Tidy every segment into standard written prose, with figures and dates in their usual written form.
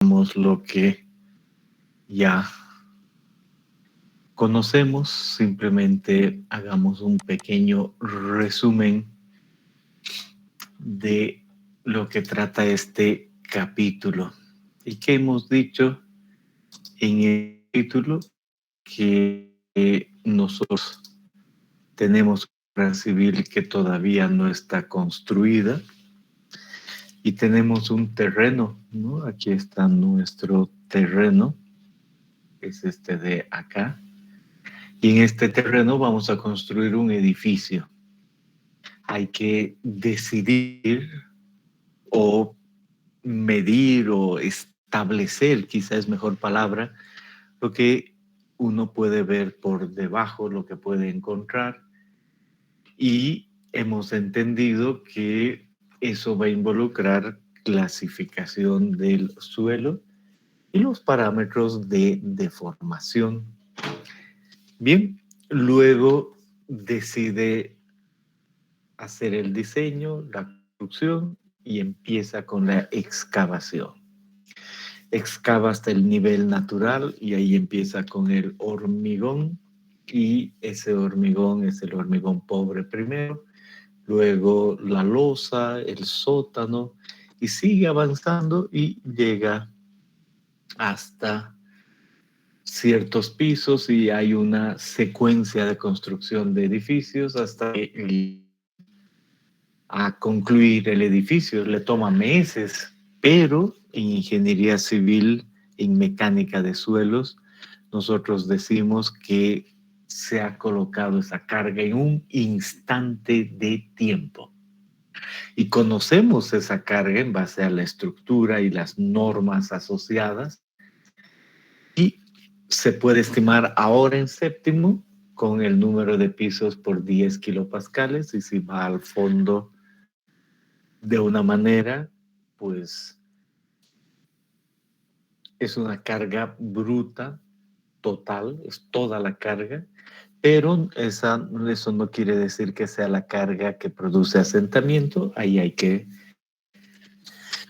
Lo que ya conocemos, simplemente hagamos un pequeño resumen de lo que trata este capítulo. ¿Y qué hemos dicho en el capítulo? Que nosotros tenemos una civil que todavía no está construida y tenemos un terreno, ¿no? Aquí está nuestro terreno, es este de acá. Y en este terreno vamos a construir un edificio. Hay que decidir o medir o establecer, quizás es mejor palabra, lo que uno puede ver por debajo, lo que puede encontrar. Y hemos entendido que eso va a involucrar clasificación del suelo y los parámetros de deformación. Bien, luego decide hacer el diseño, la construcción y empieza con la excavación. Excava hasta el nivel natural y ahí empieza con el hormigón y ese hormigón es el hormigón pobre primero, luego la losa, el sótano y sigue avanzando y llega hasta ciertos pisos y hay una secuencia de construcción de edificios hasta que a concluir el edificio. Le toma meses, pero en ingeniería civil, en mecánica de suelos, nosotros decimos que se ha colocado esa carga en un instante de tiempo. Y conocemos esa carga en base a la estructura y las normas asociadas. Y se puede estimar ahora en séptimo con el número de pisos por 10 kilopascales y si va al fondo de una manera, pues es una carga bruta, total, es toda la carga, pero eso no quiere decir que sea la carga que produce asentamiento. Ahí hay que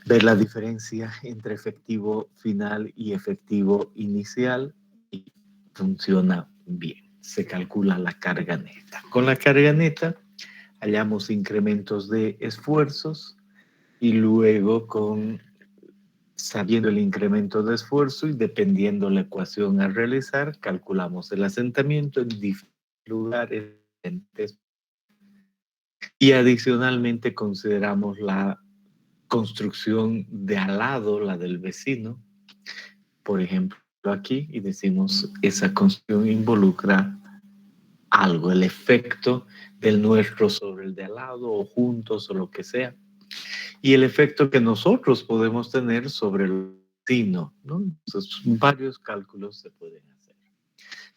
ver la diferencia entre efectivo final y efectivo inicial y funciona bien. Se calcula la carga neta. Con la carga neta hallamos incrementos de esfuerzos y luego sabiendo el incremento de esfuerzo y dependiendo la ecuación a realizar, calculamos el asentamiento en diferentes lugares y adicionalmente consideramos la construcción de al lado, la del vecino, por ejemplo, aquí, y decimos esa construcción involucra algo, el efecto del nuestro sobre el de al lado o juntos o lo que sea. Y el efecto que nosotros podemos tener sobre el vecino, ¿no? Entonces, varios cálculos se pueden hacer.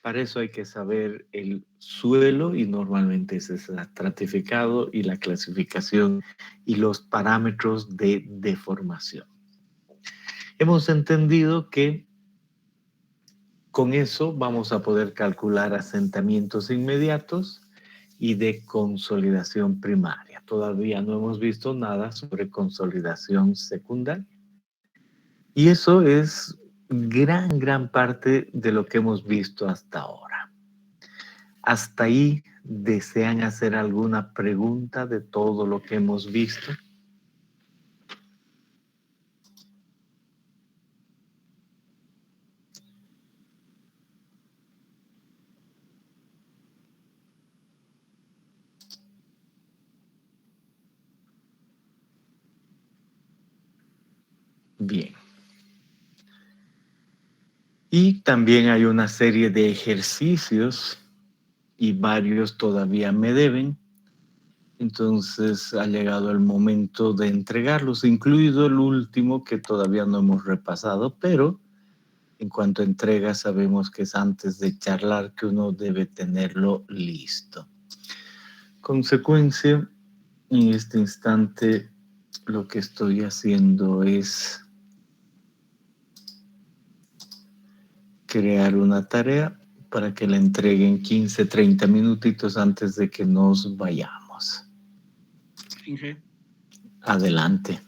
Para eso hay que saber el suelo y normalmente ese es el estratificado y la clasificación y los parámetros de deformación. Hemos entendido que con eso vamos a poder calcular asentamientos inmediatos y de consolidación primaria. Todavía no hemos visto nada sobre consolidación secundaria. Y eso es gran parte de lo que hemos visto hasta ahora. Hasta ahí, ¿desean hacer alguna pregunta de todo lo que hemos visto? Bien. Y también hay una serie de ejercicios y varios todavía me deben. Entonces ha llegado el momento de entregarlos, incluido el último que todavía no hemos repasado, pero en cuanto a entrega sabemos que es antes de charlar que uno debe tenerlo listo. Consecuencia, en este instante lo que estoy haciendo es crear una tarea para que la entreguen 15, 30 minutitos antes de que nos vayamos. Inge. Adelante.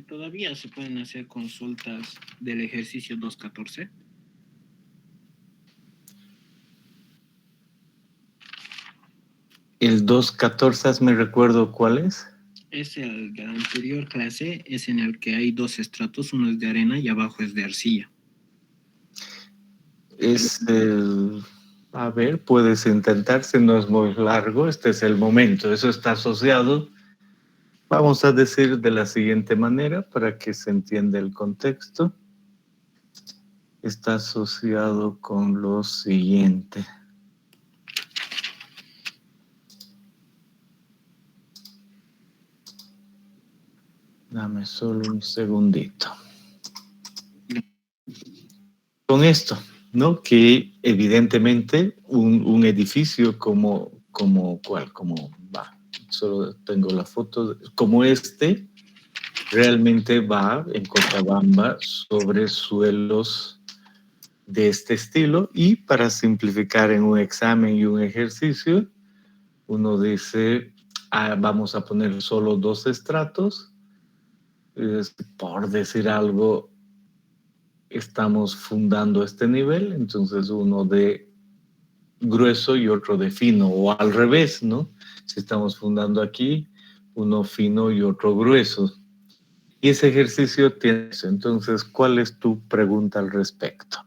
Todavía se pueden hacer consultas del ejercicio 214. El 214, me recuerdo cuál es. Es la anterior clase, es en el que hay dos estratos, uno es de arena y abajo es de arcilla. Es el... A ver, puedes intentar, si no es muy largo, este es el momento. Eso está asociado, vamos a decir de la siguiente manera para que se entienda el contexto. Está asociado con lo siguiente. Dame solo un segundito. Con esto, ¿no? Que evidentemente un edificio solo tengo la foto, como este, realmente va en Cochabamba sobre suelos de este estilo, y para simplificar en un examen y un ejercicio, uno dice, vamos a poner solo dos estratos, por decir algo, estamos fundando este nivel, entonces uno de grueso y otro de fino, o al revés, ¿no? Si estamos fundando aquí, uno fino y otro grueso. Y ese ejercicio tiene eso. Entonces, ¿cuál es tu pregunta al respecto?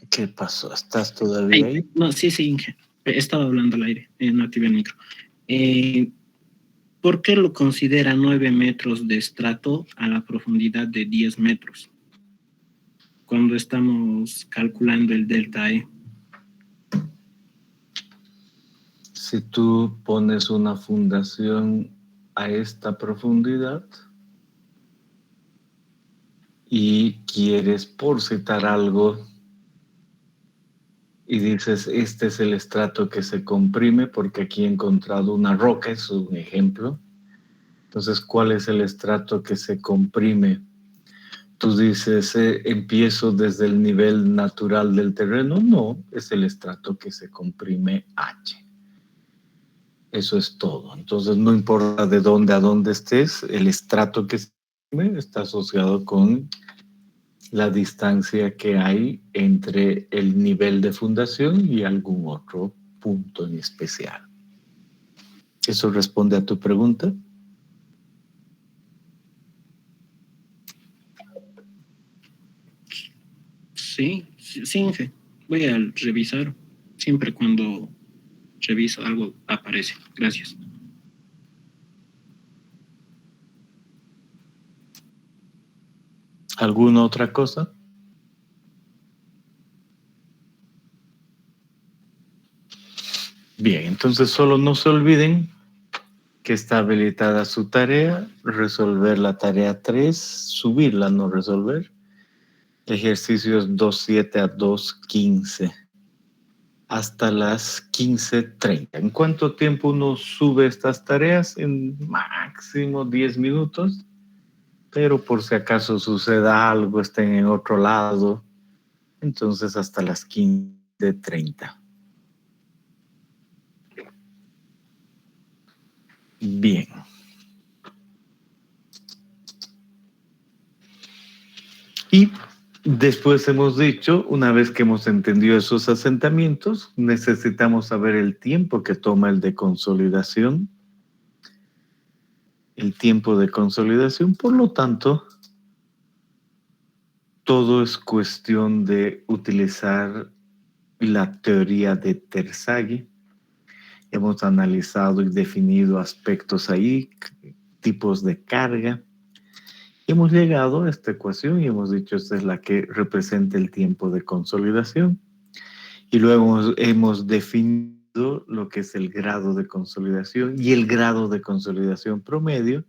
¿Qué pasó? ¿Estás todavía ahí? No, sí, Inge. Estaba hablando al aire, no activé el micro. ¿Por qué lo considera 9 metros de estrato a la profundidad de 10 metros? Cuando estamos calculando el delta E. Si tú pones una fundación a esta profundidad y quieres, por citar algo, y dices, este es el estrato que se comprime porque aquí he encontrado una roca, es un ejemplo. Entonces, ¿cuál es el estrato que se comprime? Tú dices, empiezo desde el nivel natural del terreno. No, es el estrato que se comprime H. Eso es todo. Entonces, no importa de dónde a dónde estés, el estrato que se comprime está asociado con la distancia que hay entre el nivel de fundación y algún otro punto en especial. ¿Eso responde a tu pregunta? Sí, Inge. Voy a revisar. Siempre cuando reviso algo aparece. Gracias. ¿Alguna otra cosa? Bien, entonces solo no se olviden que está habilitada su tarea, resolver la tarea 3, subirla, no resolver. Ejercicios 2.7 a 2.15 hasta las 15:30. ¿En cuánto tiempo uno sube estas tareas? En máximo 10 minutos, pero por si acaso suceda algo, estén en otro lado, entonces hasta las 15:30. Bien. Y después hemos dicho, una vez que hemos entendido esos asentamientos, necesitamos saber el tiempo que toma el de consolidación. El tiempo de consolidación, por lo tanto, todo es cuestión de utilizar la teoría de Terzaghi. Hemos analizado y definido aspectos ahí, tipos de carga. Hemos llegado a esta ecuación y hemos dicho esta es la que representa el tiempo de consolidación. Y luego hemos definido lo que es el grado de consolidación y el grado de consolidación promedio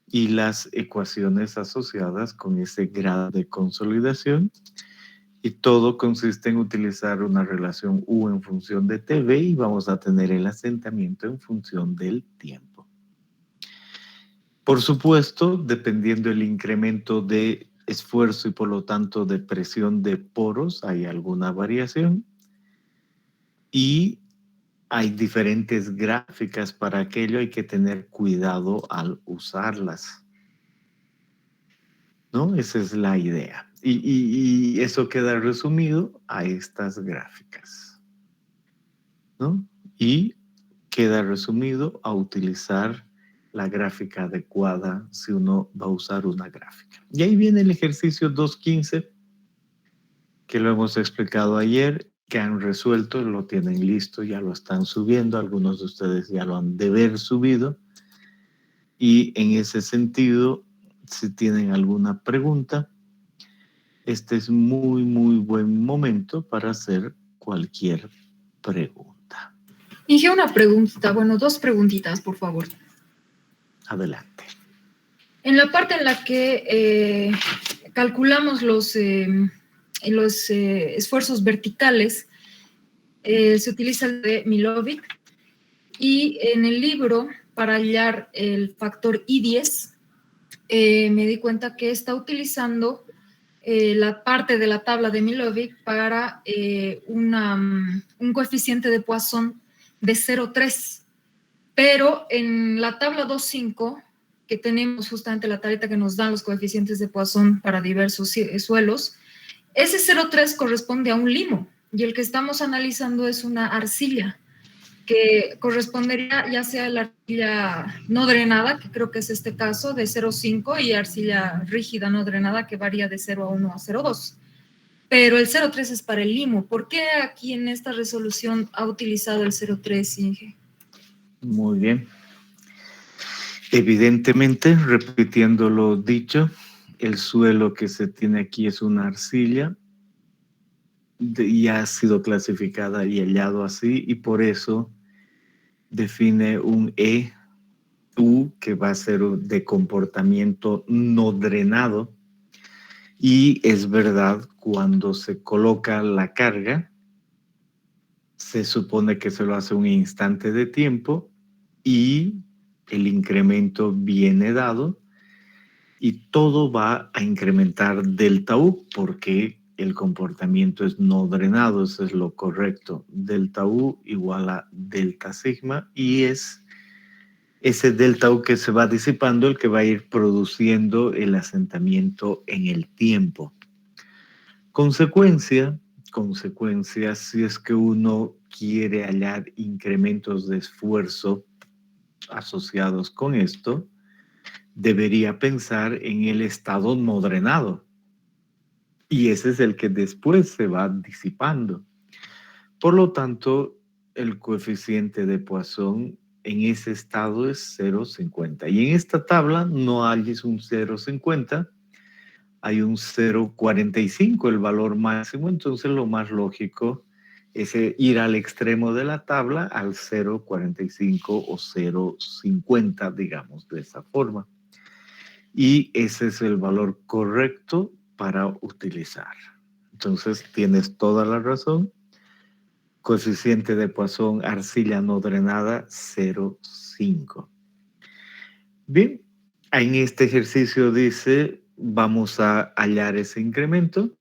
y las ecuaciones asociadas con ese grado de consolidación. Y todo consiste en utilizar una relación U en función de TV y vamos a tener el asentamiento en función del tiempo. Por supuesto, dependiendo del incremento de esfuerzo y por lo tanto de presión de poros, hay alguna variación. Y hay diferentes gráficas para aquello, hay que tener cuidado al usarlas, ¿no? Esa es la idea. Y eso queda resumido a estas gráficas, ¿no? Y queda resumido a utilizar la gráfica adecuada si uno va a usar una gráfica. Y ahí viene el ejercicio 2.15, que lo hemos explicado ayer, que han resuelto, lo tienen listo, ya lo están subiendo, algunos de ustedes ya lo han de haber subido. Y en ese sentido, si tienen alguna pregunta, este es muy, muy buen momento para hacer cualquier pregunta. Inge, una pregunta, bueno, dos preguntitas, por favor. Adelante. En la parte en la que calculamos los esfuerzos verticales, se utiliza el de Milovic, y en el libro, para hallar el factor I10, me di cuenta que está utilizando la parte de la tabla de Milovic para un coeficiente de Poisson de 0,3. Pero en la tabla 2.5, que tenemos justamente la tableta que nos dan los coeficientes de Poisson para diversos suelos, ese 0,3 corresponde a un limo, y el que estamos analizando es una arcilla, que correspondería ya sea la arcilla no drenada, que creo que es este caso, de 0,5, y arcilla rígida no drenada, que varía de 0,1 a 0,2. Pero el 0,3 es para el limo. ¿Por qué aquí en esta resolución ha utilizado el 0,3, Inge? Muy bien. Evidentemente, repitiendo lo dicho, el suelo que se tiene aquí es una arcilla y ha sido clasificada y hallado así, y por eso define un EU que va a ser de comportamiento no drenado. Y es verdad, cuando se coloca la carga, se supone que se lo hace un instante de tiempo y el incremento viene dado y todo va a incrementar delta U porque el comportamiento es no drenado, eso es lo correcto. Delta U igual a delta sigma y es ese delta U que se va disipando el que va a ir produciendo el asentamiento en el tiempo. Consecuencia, si es que uno quiere hallar incrementos de esfuerzo asociados con esto, debería pensar en el estado no drenado. Y ese es el que después se va disipando. Por lo tanto, el coeficiente de Poisson en ese estado es 0,50. Y en esta tabla no hay un 0,50, hay un 0,45, el valor máximo. Entonces lo más lógico es ir al extremo de la tabla al 0,45 o 0,50, digamos, de esa forma. Y ese es el valor correcto para utilizar. Entonces tienes toda la razón. Coeficiente de Poisson, arcilla no drenada, 0,5. Bien, en este ejercicio dice, vamos a hallar ese incremento,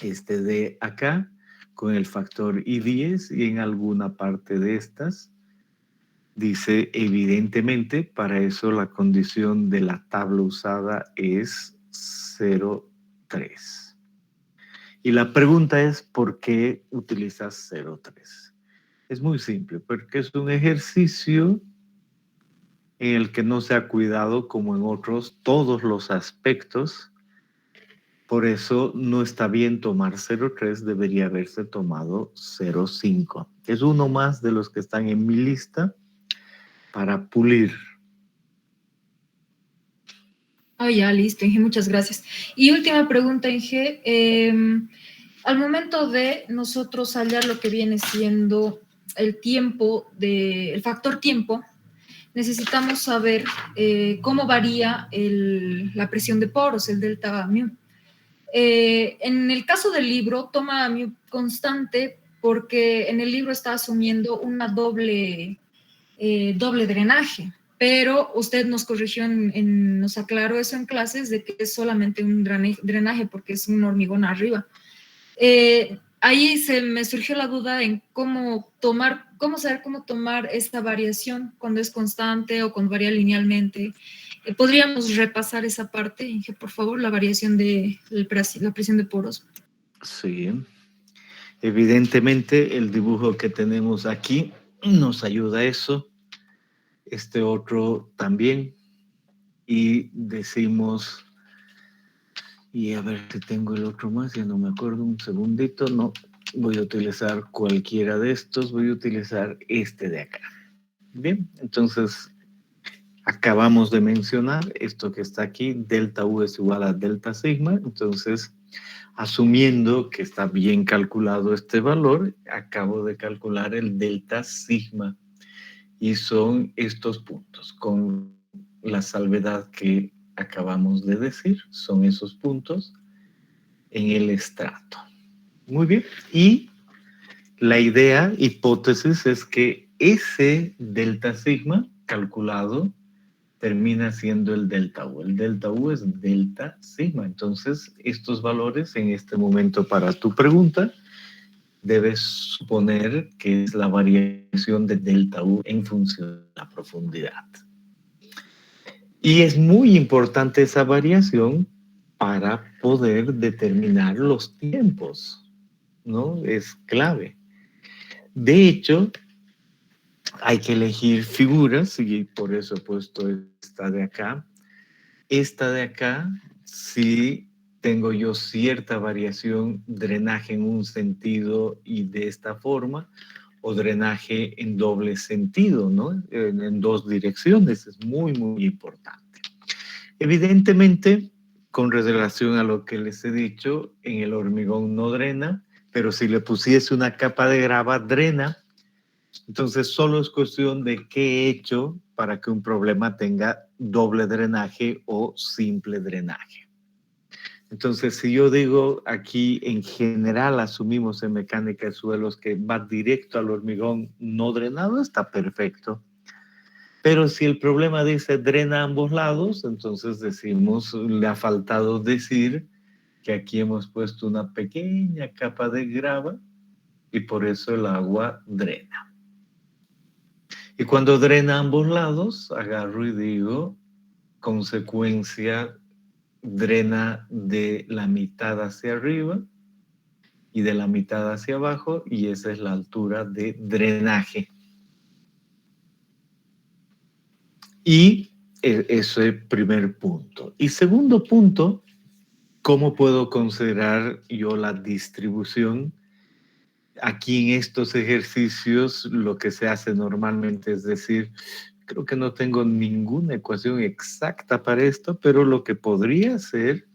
este de acá, con el factor I10, y en alguna parte de estas, dice, evidentemente, para eso la condición de la tabla usada es 0,3. Y la pregunta es, ¿por qué utilizas 0,3? Es muy simple, porque es un ejercicio en el que no se ha cuidado, como en otros, todos los aspectos. Por eso no está bien tomar 0,3, debería haberse tomado 0,5. Es uno más de los que están en mi lista para pulir. Ya, listo, Inge, muchas gracias. Y última pregunta, Inge. Al momento de nosotros hallar lo que viene siendo el tiempo, el factor tiempo, necesitamos saber cómo varía la presión de poros, el delta mu. En el caso del libro, toma mi constante porque en el libro está asumiendo una doble drenaje, pero usted nos corrigió, nos aclaró eso en clases de que es solamente un drenaje porque es un hormigón arriba. Ahí se me surgió la duda en cómo saber cómo tomar esta variación cuando es constante o cuando varía linealmente. ¿Podríamos repasar esa parte, Inge, por favor, la variación de la presión de poros? Sí. Evidentemente, el dibujo que tenemos aquí nos ayuda a eso. Este otro también. Y decimos, y a ver si tengo el otro más, ya no me acuerdo, un segundito. No, voy a utilizar cualquiera de estos. Voy a utilizar este de acá. Bien, entonces acabamos de mencionar esto que está aquí, delta U es igual a delta sigma. Entonces, asumiendo que está bien calculado este valor, acabo de calcular el delta sigma. Y son estos puntos, con la salvedad que acabamos de decir, son esos puntos en el estrato. Muy bien. Y la idea, hipótesis, es que ese delta sigma calculado termina siendo el delta U. El delta U es delta sigma. Entonces, estos valores en este momento para tu pregunta, debes suponer que es la variación de delta U en función de la profundidad. Y es muy importante esa variación para poder determinar los tiempos, ¿no? Es clave. De hecho, hay que elegir figuras y por eso he puesto esta de acá. Esta de acá, si tengo yo cierta variación, drenaje en un sentido y de esta forma, o drenaje en doble sentido, ¿no? En dos direcciones, es muy, muy importante. Evidentemente, con relación a lo que les he dicho, en el hormigón no drena, pero si le pusiese una capa de grava, drena. Entonces, solo es cuestión de qué he hecho para que un problema tenga doble drenaje o simple drenaje. Entonces, si yo digo aquí en general asumimos en mecánica de suelos que va directo al hormigón no drenado, está perfecto. Pero si el problema dice drena a ambos lados, entonces decimos, le ha faltado decir que aquí hemos puesto una pequeña capa de grava y por eso el agua drena. Y cuando drena a ambos lados, agarro y digo, consecuencia, drena de la mitad hacia arriba y de la mitad hacia abajo, y esa es la altura de drenaje. Y ese es el primer punto. Y segundo punto, ¿cómo puedo considerar yo la distribución? Aquí en estos ejercicios lo que se hace normalmente es decir, creo que no tengo ninguna ecuación exacta para esto, pero lo que podría hacer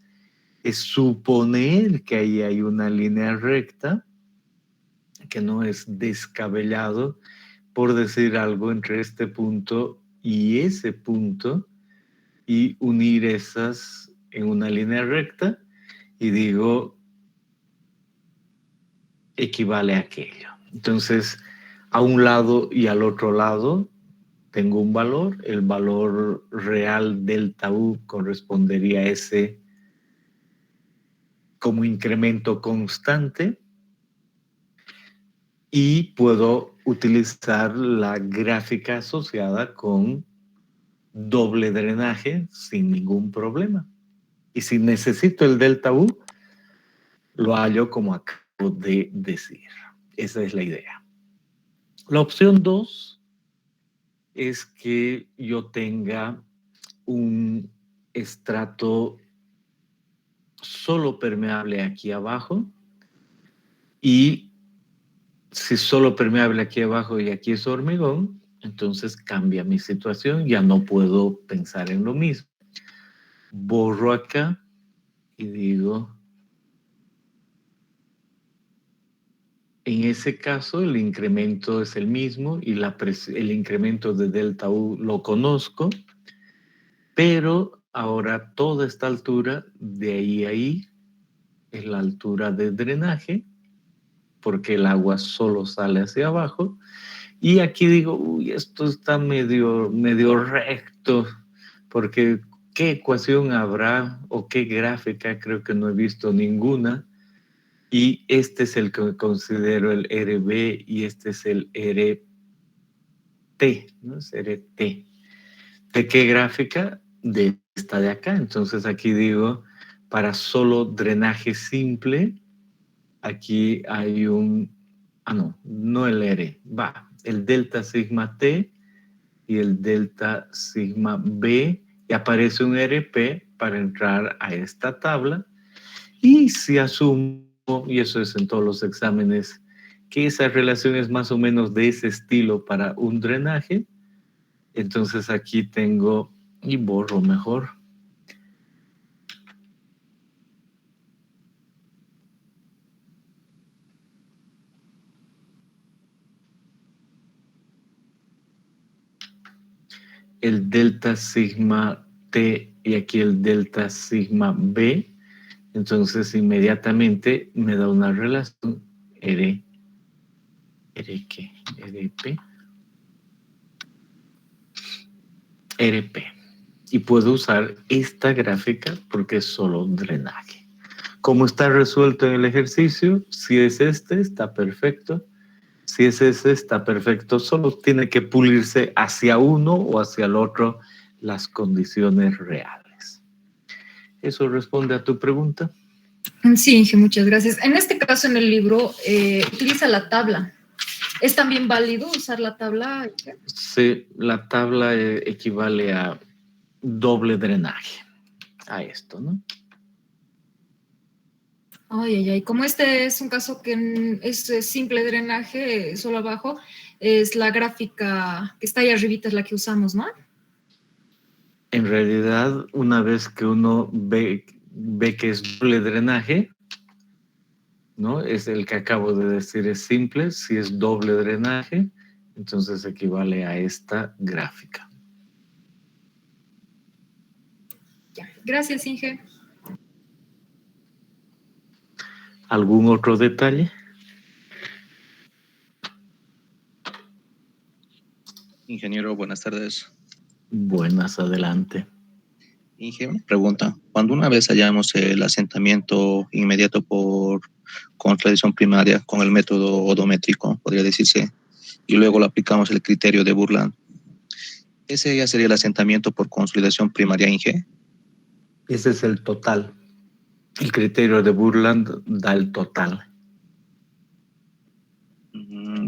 es suponer que ahí hay una línea recta, que no es descabellado, por decir algo entre este punto y ese punto, y unir esas en una línea recta, y digo, equivale a aquello. Entonces, a un lado y al otro lado tengo un valor, el valor real delta U correspondería a ese como incremento constante, y puedo utilizar la gráfica asociada con doble drenaje sin ningún problema. Y si necesito el delta U, lo hallo como acabo de decir. Esa es la idea. La opción 2 es que yo tenga un estrato solo permeable aquí abajo, y si solo permeable aquí abajo y aquí es hormigón, entonces cambia mi situación, ya no puedo pensar en lo mismo. Borro acá y digo, en ese caso el incremento es el mismo y el incremento de delta U lo conozco, pero ahora toda esta altura de ahí a ahí es la altura de drenaje, porque el agua solo sale hacia abajo. Y aquí digo, uy, esto está medio recto, porque ¿qué ecuación habrá o qué gráfica? Creo que no he visto ninguna. Y este es el que considero el RB y este es el RT, ¿no? Es RT. ¿De qué gráfica? De esta de acá. Entonces aquí digo, para solo drenaje simple, aquí hay un, no el R, el delta sigma T y el delta sigma B, y aparece un RP para entrar a esta tabla. Y si asumo, y eso es en todos los exámenes, que esa relación es más o menos de ese estilo para un drenaje, entonces aquí tengo, y borro mejor, el delta sigma T y aquí el delta sigma B. Entonces inmediatamente me da una relación R, ¿qué? RP, RP. Y puedo usar esta gráfica porque es solo drenaje. Como está resuelto en el ejercicio, si es este, está perfecto. Si es ese, está perfecto. Solo tiene que pulirse hacia uno o hacia el otro las condiciones reales. ¿Eso responde a tu pregunta? Sí, Inge, muchas gracias. En este caso, en el libro, utiliza la tabla. ¿Es también válido usar la tabla? Sí, la tabla equivale a doble drenaje, a esto, ¿no? Ay, ay, ay. Como este es un caso que es simple drenaje, solo abajo, es la gráfica que está ahí arribita, es la que usamos, ¿no? En realidad, una vez que uno ve que es doble drenaje, ¿no? Es el que acabo de decir, es simple. Si es doble drenaje, entonces equivale a esta gráfica. Ya. Gracias, Inge. ¿Algún otro detalle? Ingeniero, buenas tardes. Buenas, adelante. Inge, una pregunta. Cuando una vez hallamos el asentamiento inmediato por consolidación primaria con el método odométrico, podría decirse, y luego lo aplicamos el criterio de Burland, ¿ese ya sería el asentamiento por consolidación primaria, Inge? Ese es el total. El criterio de Burland da el total.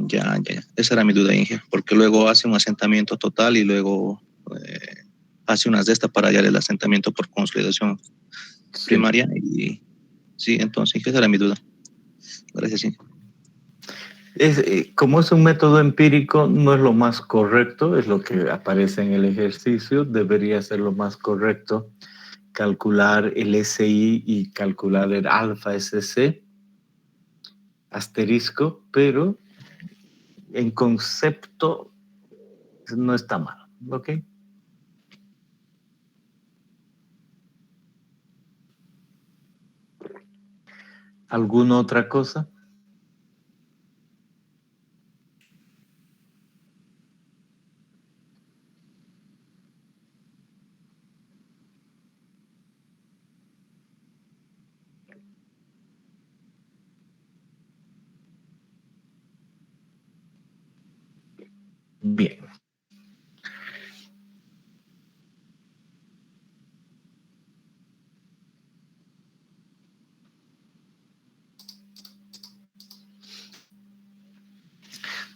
Ya. Esa era mi duda, Inge, porque luego hace un asentamiento total y luego hace unas de estas para hallar el asentamiento por consolidación primaria. Y sí, entonces, Inge, esa era mi duda. Gracias, Inge. Como es un método empírico, no es lo más correcto, es lo que aparece en el ejercicio. Debería ser lo más correcto calcular el SI y calcular el alfa SC asterisco, pero en concepto no está mal, ¿ok? ¿Alguna otra cosa? Bien.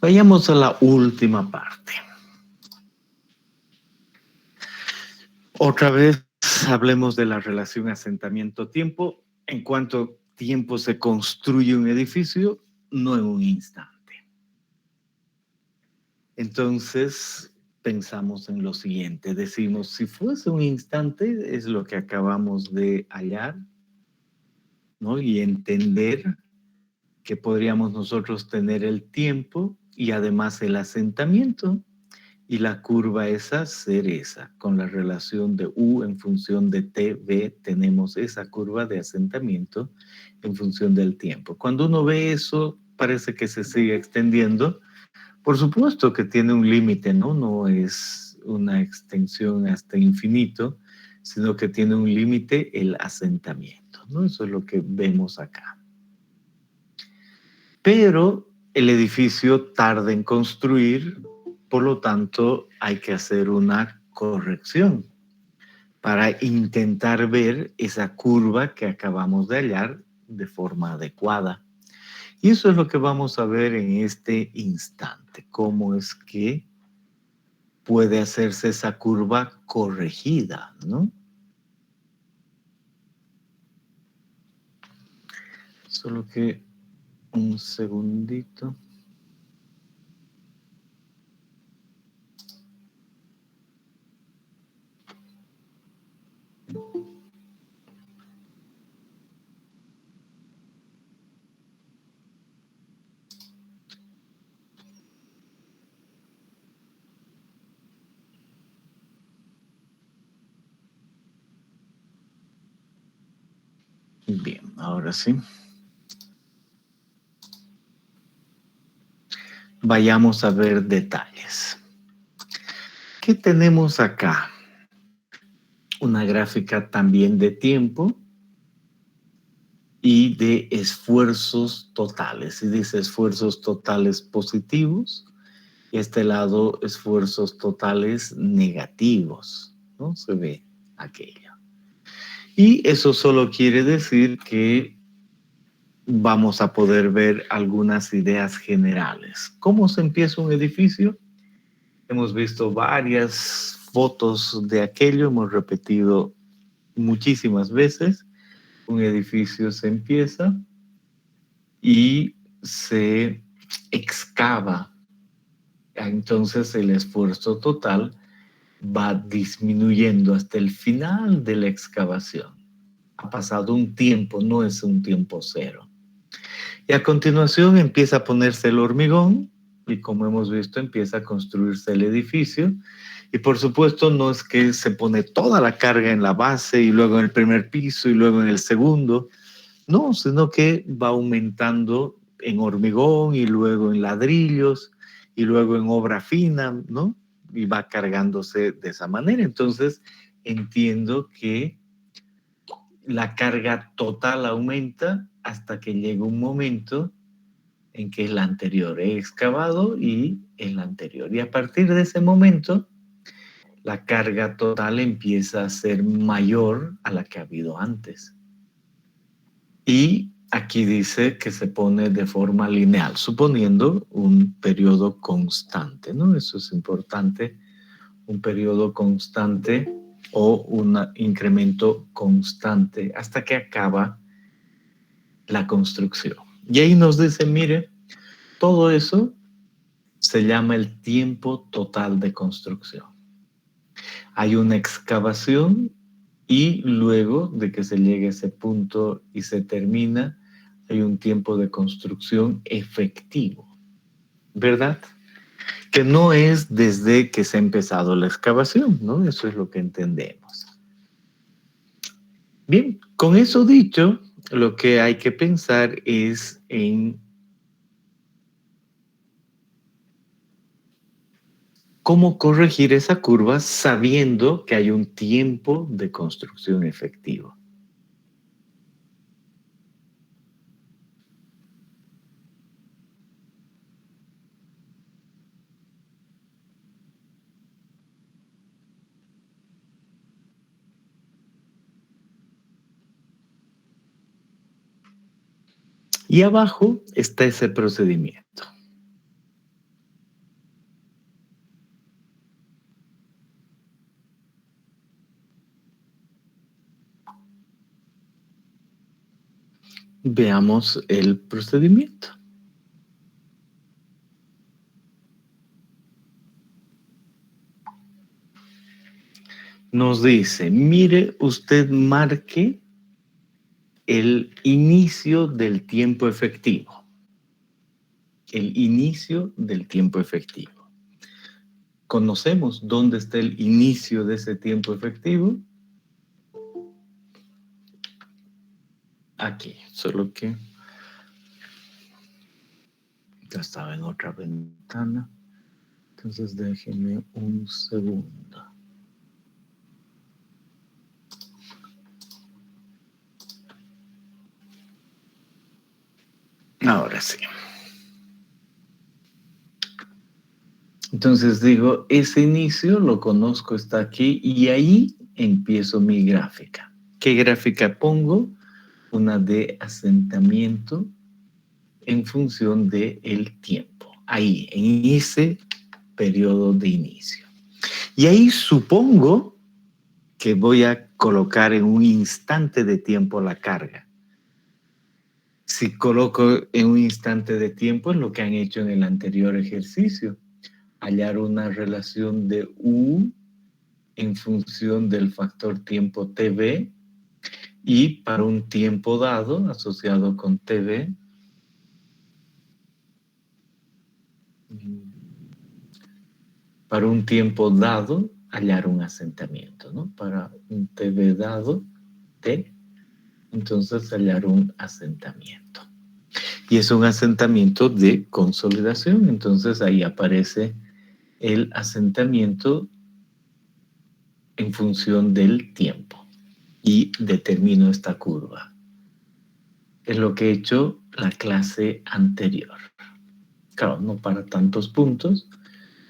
Vayamos a la última parte. Otra vez hablemos de la relación asentamiento-tiempo. En cuánto tiempo se construye un edificio, no en un instante. Entonces, pensamos en lo siguiente. Decimos, si fuese un instante, es lo que acabamos de hallar, ¿no? Y entender que podríamos nosotros tener el tiempo y además el asentamiento. y la curva esa ser esa. Con la relación de U en función de TV tenemos esa curva de asentamiento en función del tiempo. Cuando uno ve eso, parece que se sigue extendiendo. Por supuesto que tiene un límite, ¿no? No es una extensión hasta infinito, sino que tiene un límite el asentamiento, ¿no? Eso es lo que vemos acá. Pero el edificio tarda en construir, por lo tanto hay que hacer una corrección para intentar ver esa curva que acabamos de hallar de forma adecuada. Y eso es lo que vamos a ver en este instante, cómo es que puede hacerse esa curva corregida, ¿no? Solo que un segundito. Bien, ahora sí. Vayamos a ver detalles. ¿Qué tenemos acá? Una gráfica también de tiempo y de esfuerzos totales. Y dice esfuerzos totales positivos y este lado esfuerzos totales negativos, ¿no? Se ve aquello. Y eso solo quiere decir que vamos a poder ver algunas ideas generales. ¿Cómo se empieza un edificio? Hemos visto varias fotos de aquello, hemos repetido muchísimas veces. Un edificio se empieza y se excava. Entonces el esfuerzo total va disminuyendo hasta el final de la excavación. Ha pasado un tiempo, no es un tiempo cero. Y a continuación empieza a ponerse el hormigón y como hemos visto empieza a construirse el edificio. Y por supuesto no es que se pone toda la carga en la base y luego en el primer piso y luego en el segundo. No, sino que va aumentando en hormigón y luego en ladrillos y luego en obra fina, ¿no? Y va cargándose de esa manera. Entonces entiendo que la carga total aumenta hasta que llega un momento en que el anterior he excavado y el anterior. Y a partir de ese momento, la carga total empieza a ser mayor a la que ha habido antes. Y aquí dice que se pone de forma lineal, suponiendo un periodo constante, ¿no? Eso es importante, un periodo constante o un incremento constante hasta que acaba la construcción. Y ahí nos dice, mire, todo eso se llama el tiempo total de construcción. Hay una excavación y luego de que se llegue a ese punto y se termina, hay un tiempo de construcción efectivo, ¿verdad? Que no es desde que se ha empezado la excavación, ¿no? Eso es lo que entendemos. Bien, con eso dicho, lo que hay que pensar es en cómo corregir esa curva sabiendo que hay un tiempo de construcción efectivo. Y abajo está ese procedimiento. Veamos el procedimiento. Nos dice, mire, usted marque el inicio del tiempo efectivo. El inicio del tiempo efectivo. conocemos dónde está el inicio de ese tiempo efectivo. Aquí, solo que ya estaba en otra ventana. Entonces déjenme un segundo. Ahora sí. Entonces digo, ese inicio lo conozco, está aquí, y ahí empiezo mi gráfica. ¿Qué gráfica pongo? Una de asentamiento en función del tiempo. Ahí, en ese periodo de inicio. Y ahí supongo que voy a colocar en un instante de tiempo la carga. Si coloco en un instante de tiempo es lo que han hecho en el anterior ejercicio. Hallar una relación de U en función del factor tiempo TV y para un tiempo dado asociado con TV, para un tiempo dado hallar un asentamiento, ¿no? Para un TV dado T, entonces hallar un asentamiento. Y es un asentamiento de consolidación, entonces ahí aparece el asentamiento en función del tiempo y determino esta curva. Es lo que he hecho la clase anterior. Claro, no para tantos puntos,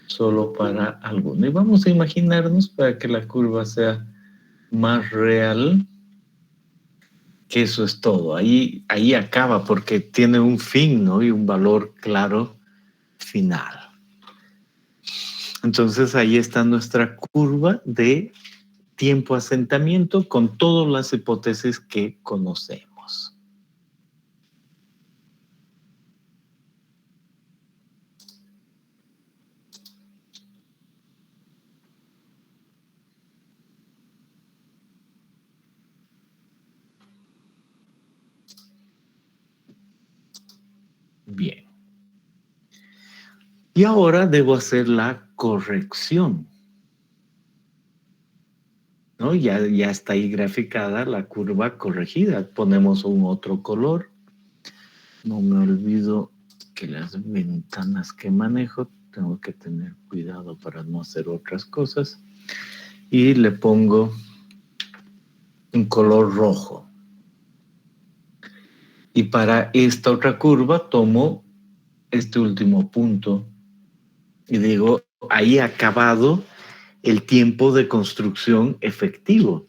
solo para algunos. Y vamos a imaginarnos para que la curva sea más real, que eso es todo. Ahí acaba porque tiene un fin, ¿no? Y un valor claro final. Entonces ahí está nuestra curva de tiempo asentamiento con todas las hipótesis que conocemos. Bien. Y ahora debo hacer la corrección, ¿no? Ya está ahí graficada la curva corregida. Ponemos un otro color. No me olvido que las ventanas que manejo, tengo que tener cuidado para no hacer otras cosas. Y le pongo un color rojo. Y para esta otra curva tomo este último punto y digo, ahí ha acabado el tiempo de construcción efectivo.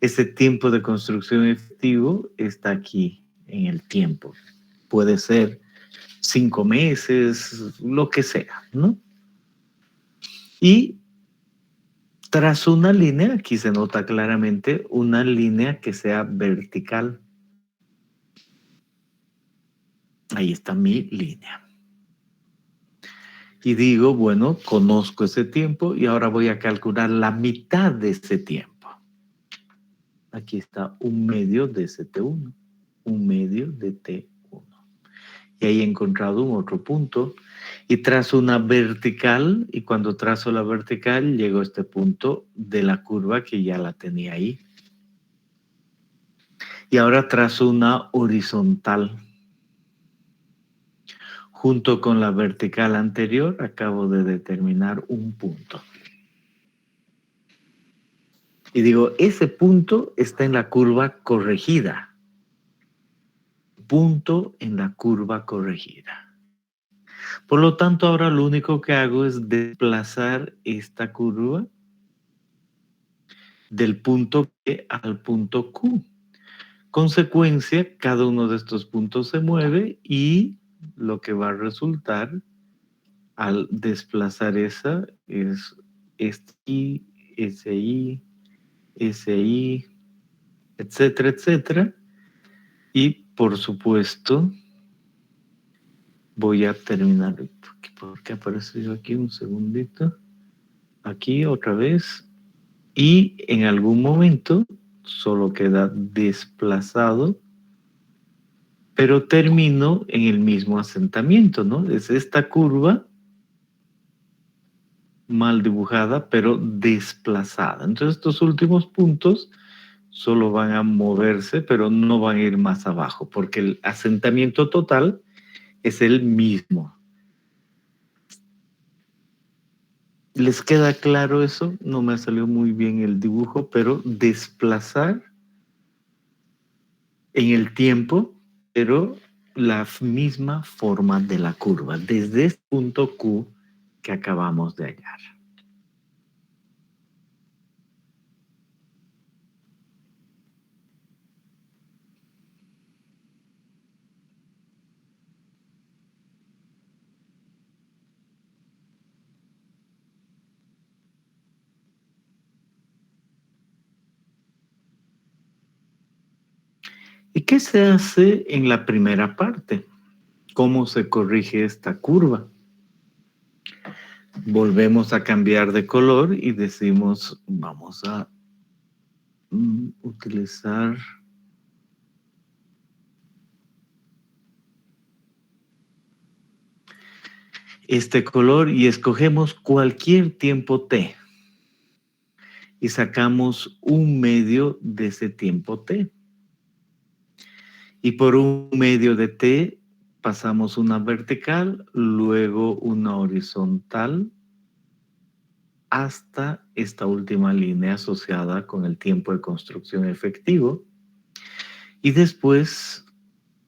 Ese tiempo de construcción efectivo está aquí en el tiempo. Puede ser 5 meses, lo que sea, ¿no? Y trazo una línea, aquí se nota claramente, una línea que sea vertical. Ahí está mi línea. Y digo, bueno, conozco ese tiempo y ahora voy a calcular la mitad de ese tiempo. Aquí está 1/2 de ese T1, 1/2 de T1. Y ahí he encontrado un otro punto y trazo una vertical y cuando trazo la vertical llego a este punto de la curva que ya la tenía ahí. Y ahora trazo una horizontal. Junto con la vertical anterior acabo de determinar un punto. Y digo, ese punto está en la curva corregida. Punto en la curva corregida. Por lo tanto, ahora lo único que hago es desplazar esta curva del punto P al punto Q. Consecuencia, cada uno de estos puntos se mueve y lo que va a resultar al desplazar esa es este I, ese I, SI, etcétera, etcétera. Y por supuesto, voy a terminar. ¿Por qué apareció aquí? Un segundito. Aquí otra vez. Y en algún momento solo queda desplazado, pero termino en el mismo asentamiento, ¿no? Es esta curva mal dibujada, pero desplazada. Entonces estos últimos puntos solo van a moverse, pero no van a ir más abajo, porque el asentamiento total es el mismo. ¿Les queda claro eso? No me salió muy bien el dibujo, pero desplazar en el tiempo, pero la misma forma de la curva, desde este punto Q que acabamos de hallar. ¿Y qué se hace en la primera parte? ¿Cómo se corrige esta curva? Volvemos a cambiar de color y decimos, vamos a utilizar este color y escogemos cualquier tiempo t y sacamos un medio de ese tiempo t. Y por un medio de t pasamos una vertical, luego una horizontal, hasta esta última línea asociada con el tiempo de construcción efectivo. Y después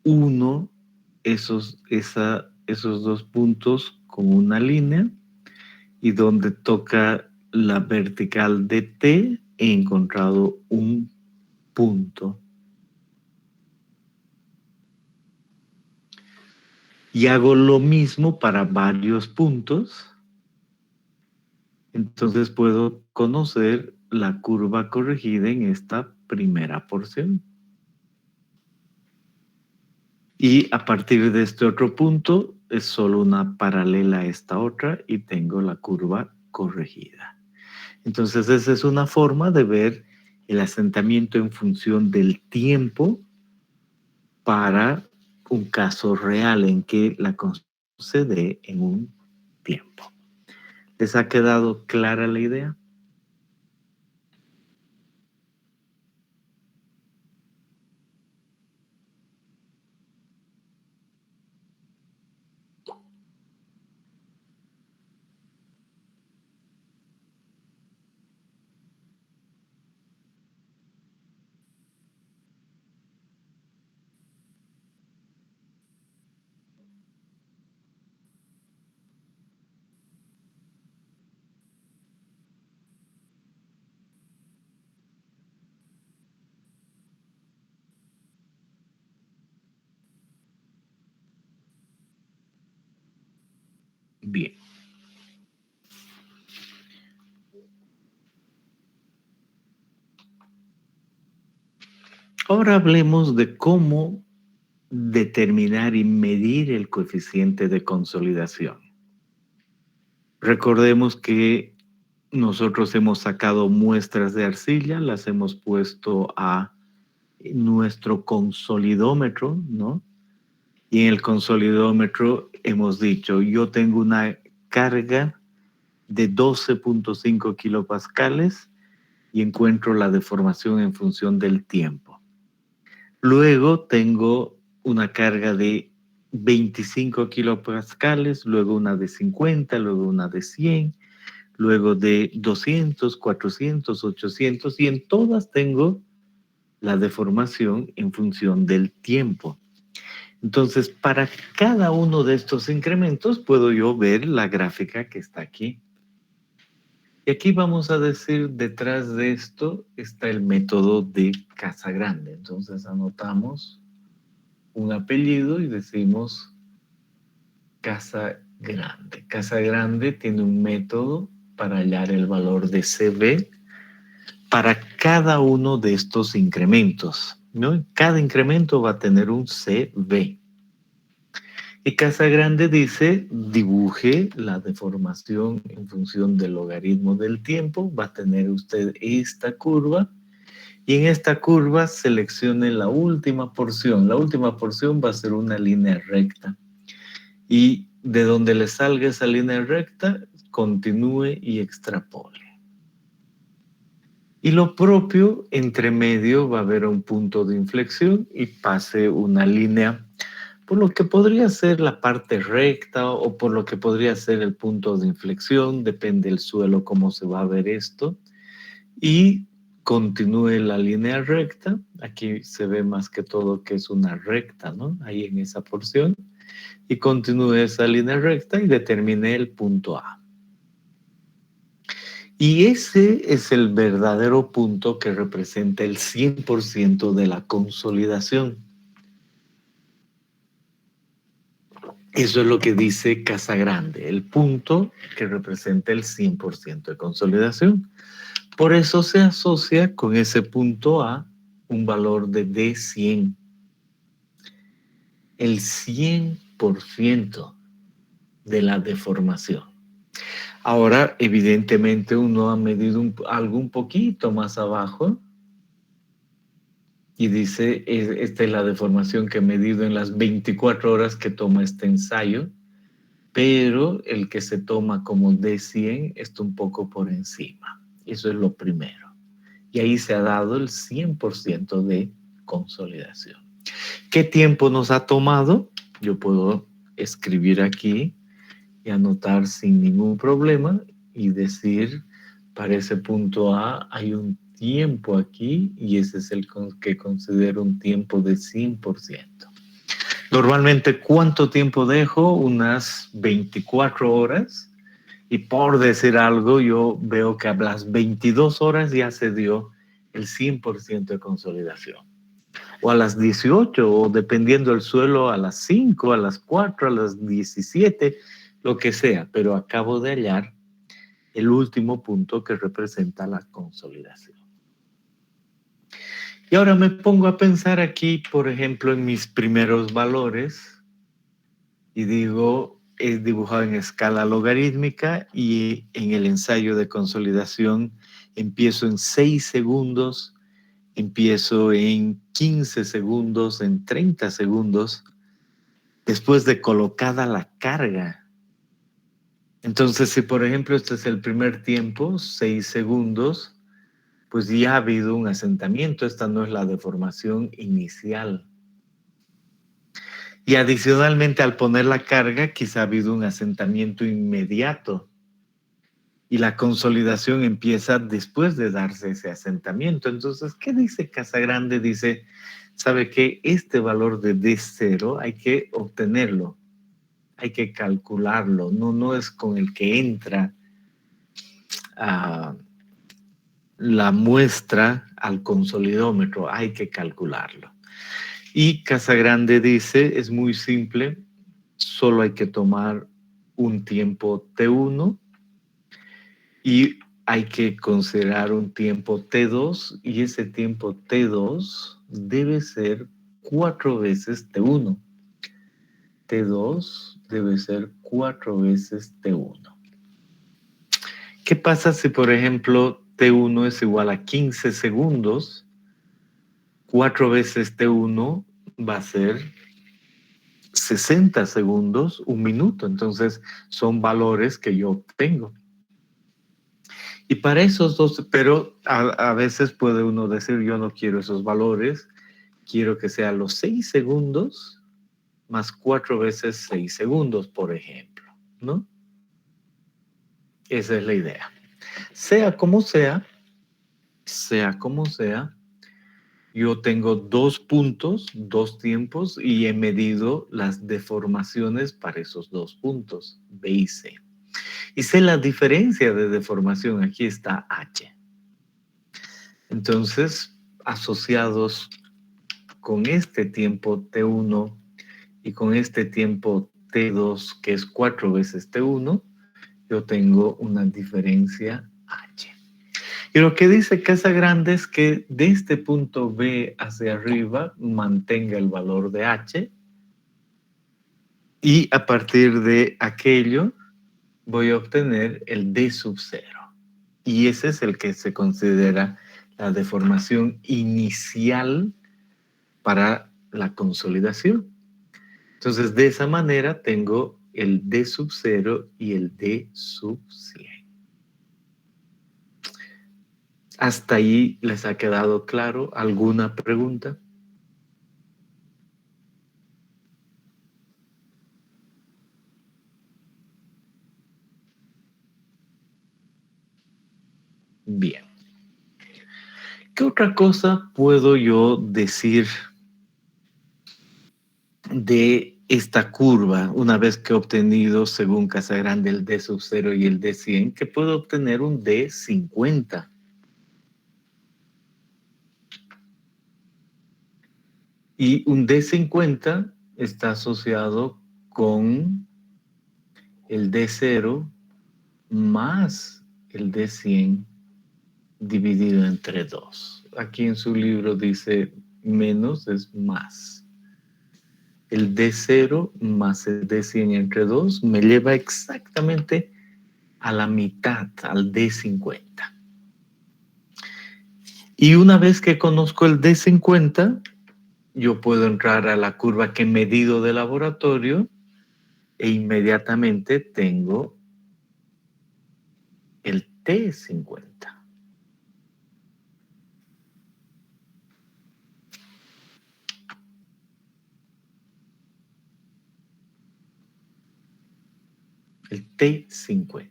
uno esos dos puntos con una línea y donde toca la vertical de t he encontrado un punto. Y hago lo mismo para varios puntos. Entonces puedo conocer la curva corregida en esta primera porción. Y a partir de este otro punto es solo una paralela a esta otra y tengo la curva corregida. Entonces esa es una forma de ver el asentamiento en función del tiempo para un caso real en que la construcción se dé en un tiempo. ¿Les ha quedado clara la idea? Bien. Ahora hablemos de cómo determinar y medir el coeficiente de consolidación. Recordemos que nosotros hemos sacado muestras de arcilla, las hemos puesto a nuestro consolidómetro, ¿no? Y en el consolidómetro hemos dicho, yo tengo una carga de 12.5 kilopascales y encuentro la deformación en función del tiempo. Luego tengo una carga de 25 kilopascales, luego una de 50, luego una de 100, luego de 200, 400, 800 y en todas tengo la deformación en función del tiempo. Entonces, para cada uno de estos incrementos puedo yo ver la gráfica que está aquí. Y aquí vamos a decir, detrás de esto está el método de Casagrande. Entonces anotamos un apellido y decimos Casagrande. Casagrande tiene un método para hallar el valor de CB para cada uno de estos incrementos, ¿no? Cada incremento va a tener un CB. Y Casagrande dice, dibuje la deformación en función del logaritmo del tiempo, va a tener usted esta curva, y en esta curva seleccione la última porción. La última porción va a ser una línea recta. Y de donde le salga esa línea recta, continúe y extrapole. Y lo propio, entre medio va a haber un punto de inflexión y pase una línea por lo que podría ser la parte recta o por lo que podría ser el punto de inflexión, depende del suelo cómo se va a ver esto. Y continúe la línea recta, aquí se ve más que todo que es una recta, ¿no? Ahí en esa porción. Y continúe esa línea recta y determine el punto A. Y ese es el verdadero punto que representa el 100% de la consolidación. Eso es lo que dice Casagrande, el punto que representa el 100% de consolidación. Por eso se asocia con ese punto A un valor de D100. El 100% de la deformación. Ahora, evidentemente, uno ha medido algo un poquito más abajo y dice, esta es la deformación que he medido en las 24 horas que toma este ensayo, pero el que se toma como D100 está un poco por encima. Eso es lo primero. Y ahí se ha dado el 100% de consolidación. ¿Qué tiempo nos ha tomado? Yo puedo escribir aquí y anotar sin ningún problema y decir, para ese punto A hay un tiempo aquí y ese es el que considero un tiempo de 100%. Normalmente, ¿cuánto tiempo dejo? Unas 24 horas. Y por decir algo, yo veo que a las 22 horas ya se dio el 100% de consolidación. O a las 18, o dependiendo del suelo, a las 5, a las 4, a las 17, lo que sea. Pero acabo de hallar el último punto que representa la consolidación. Y ahora me pongo a pensar aquí, por ejemplo, en mis primeros valores y digo, es dibujado en escala logarítmica y en el ensayo de consolidación empiezo en 6 segundos, empiezo en 15 segundos, en 30 segundos, después de colocada la carga. Entonces, si por ejemplo este es el primer tiempo, 6 segundos, pues ya ha habido un asentamiento, esta no es la deformación inicial. Y adicionalmente al poner la carga, quizá ha habido un asentamiento inmediato. Y la consolidación empieza después de darse ese asentamiento. Entonces, ¿qué dice Casagrande? Dice, ¿sabe qué? Este valor de D0 hay que obtenerlo, hay que calcularlo, no es con el que entra la muestra al consolidómetro, hay que calcularlo. Y Casagrande dice, es muy simple, solo hay que tomar un tiempo T1 y hay que considerar un tiempo T2 y ese tiempo T2 debe ser 4 veces T1. T2 debe ser 4 veces T1. ¿Qué pasa si, por ejemplo, T1 es igual a 15 segundos? 4 veces T1 va a ser 60 segundos, un minuto. Entonces, son valores que yo obtengo. Y para esos dos, pero a veces puede uno decir, yo no quiero esos valores, quiero que sea los 6 segundos más 4 veces 6 segundos, por ejemplo, ¿no? Esa es la idea. Sea como sea, yo tengo 2 puntos, 2 tiempos y he medido las deformaciones para esos 2 puntos, B y C. Y sé la diferencia de deformación, aquí está H. Entonces, asociados con este tiempo T1 y con este tiempo T2, que es 4 veces T1, yo tengo una diferencia H. Y lo que dice Casagrande es que de este punto B hacia arriba mantenga el valor de H y a partir de aquello voy a obtener el D sub 0. Y ese es el que se considera la deformación inicial para la consolidación. Entonces, de esa manera tengo el D sub 0 y el D sub 100. ¿Hasta ahí les ha quedado claro? ¿Alguna pregunta? Bien. ¿Qué otra cosa puedo yo decir de esta curva una vez que he obtenido, según Casagrande, el D sub 0 y el D 100, que puedo obtener un D 50? Y un D 50 está asociado con el D 0 más el D 100 dividido entre 2. Aquí en su libro dice menos es más. El D0 más el D100 entre 2 me lleva exactamente a la mitad, al D50. Y una vez que conozco el D50, yo puedo entrar a la curva que he medido de laboratorio e inmediatamente tengo el T50. El T50.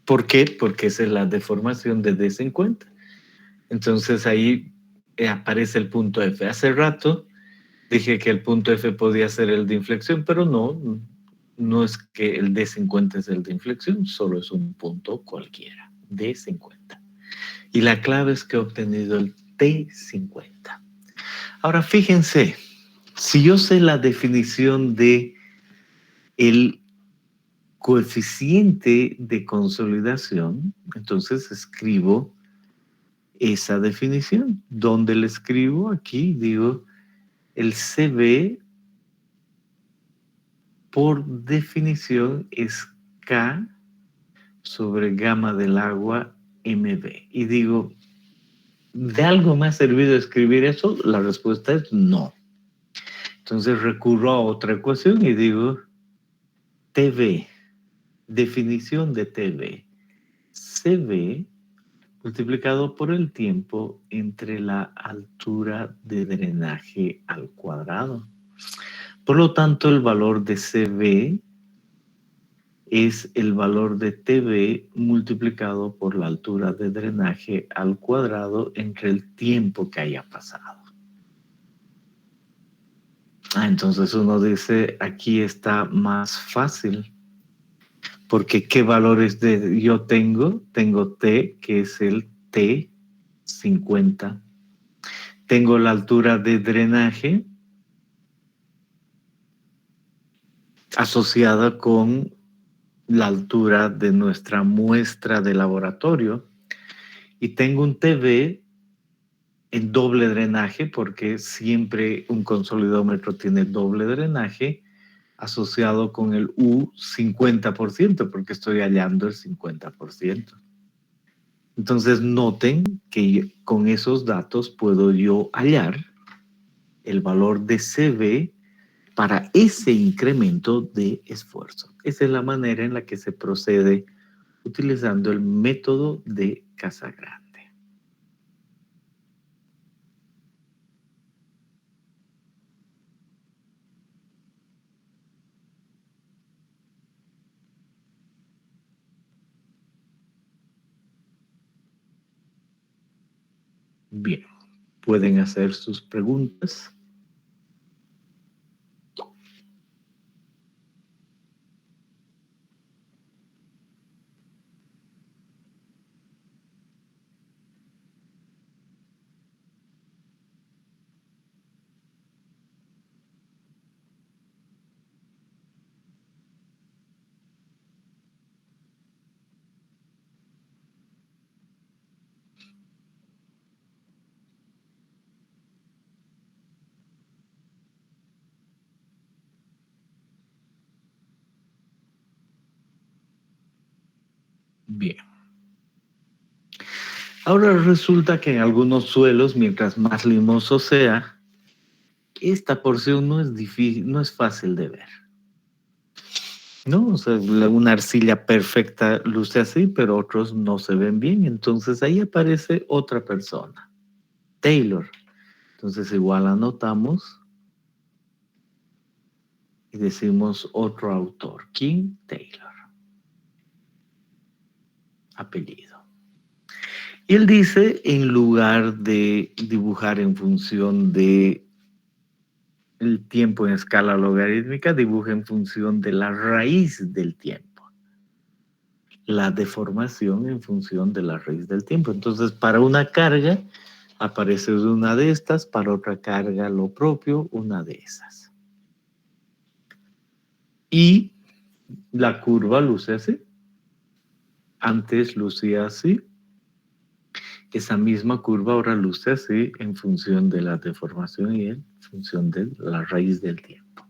¿Por qué? Porque esa es la deformación de D50. Entonces ahí aparece el punto F. Hace rato dije que el punto F podía ser el de inflexión, pero no es que el D50 es el de inflexión, solo es un punto cualquiera, D50. Y la clave es que he obtenido el T50. Ahora fíjense, si yo sé la definición de el coeficiente de consolidación, entonces escribo esa definición. ¿Dónde la escribo? Aquí digo, el CB por definición es K sobre gamma del agua MB. Y digo, ¿de algo me ha servido escribir eso? La respuesta es no. Entonces recurro a otra ecuación y digo, TV, definición de TV, CB multiplicado por el tiempo entre la altura de drenaje al cuadrado. Por lo tanto, el valor de CB es el valor de TV multiplicado por la altura de drenaje al cuadrado entre el tiempo que haya pasado. Entonces uno dice, aquí está más fácil. Porque ¿qué valores yo tengo? Tengo T, que es el T50. Tengo la altura de drenaje asociada con la altura de nuestra muestra de laboratorio. Y tengo un TV en doble drenaje, porque siempre un consolidómetro tiene doble drenaje, asociado con el U 50%, porque estoy hallando el 50%. Entonces noten que con esos datos puedo yo hallar el valor de CB para ese incremento de esfuerzo. Esa es la manera en la que se procede utilizando el método de Casagrande. Bien, pueden hacer sus preguntas. Bien. Ahora resulta que en algunos suelos, mientras más limoso sea, esta porción no es difícil, no es fácil de ver. ¿no? O sea, una arcilla perfecta luce así, pero otros no se ven bien. Entonces ahí aparece otra persona, Taylor. Entonces igual anotamos y decimos otro autor, King Taylor, apellido. Y él dice, en lugar de dibujar en función de el tiempo en escala logarítmica, dibuja en función de la raíz del tiempo. La deformación en función de la raíz del tiempo. Entonces, para una carga aparece una de estas, para otra carga lo propio, una de esas. Y la curva luce así. Antes lucía así. Esa misma curva ahora luce así en función de la deformación y en función de la raíz del tiempo.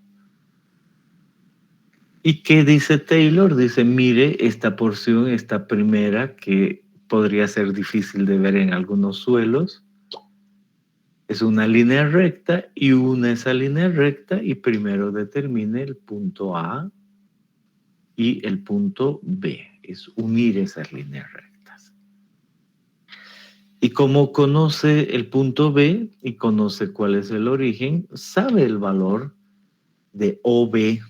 ¿Y qué dice Taylor? Dice, mire esta porción, esta primera, que podría ser difícil de ver en algunos suelos. Es una línea recta y une esa línea recta y primero determine el punto A y el punto B. Es unir esas líneas rectas. Y como conoce el punto B y conoce cuál es el origen, sabe el valor de OB.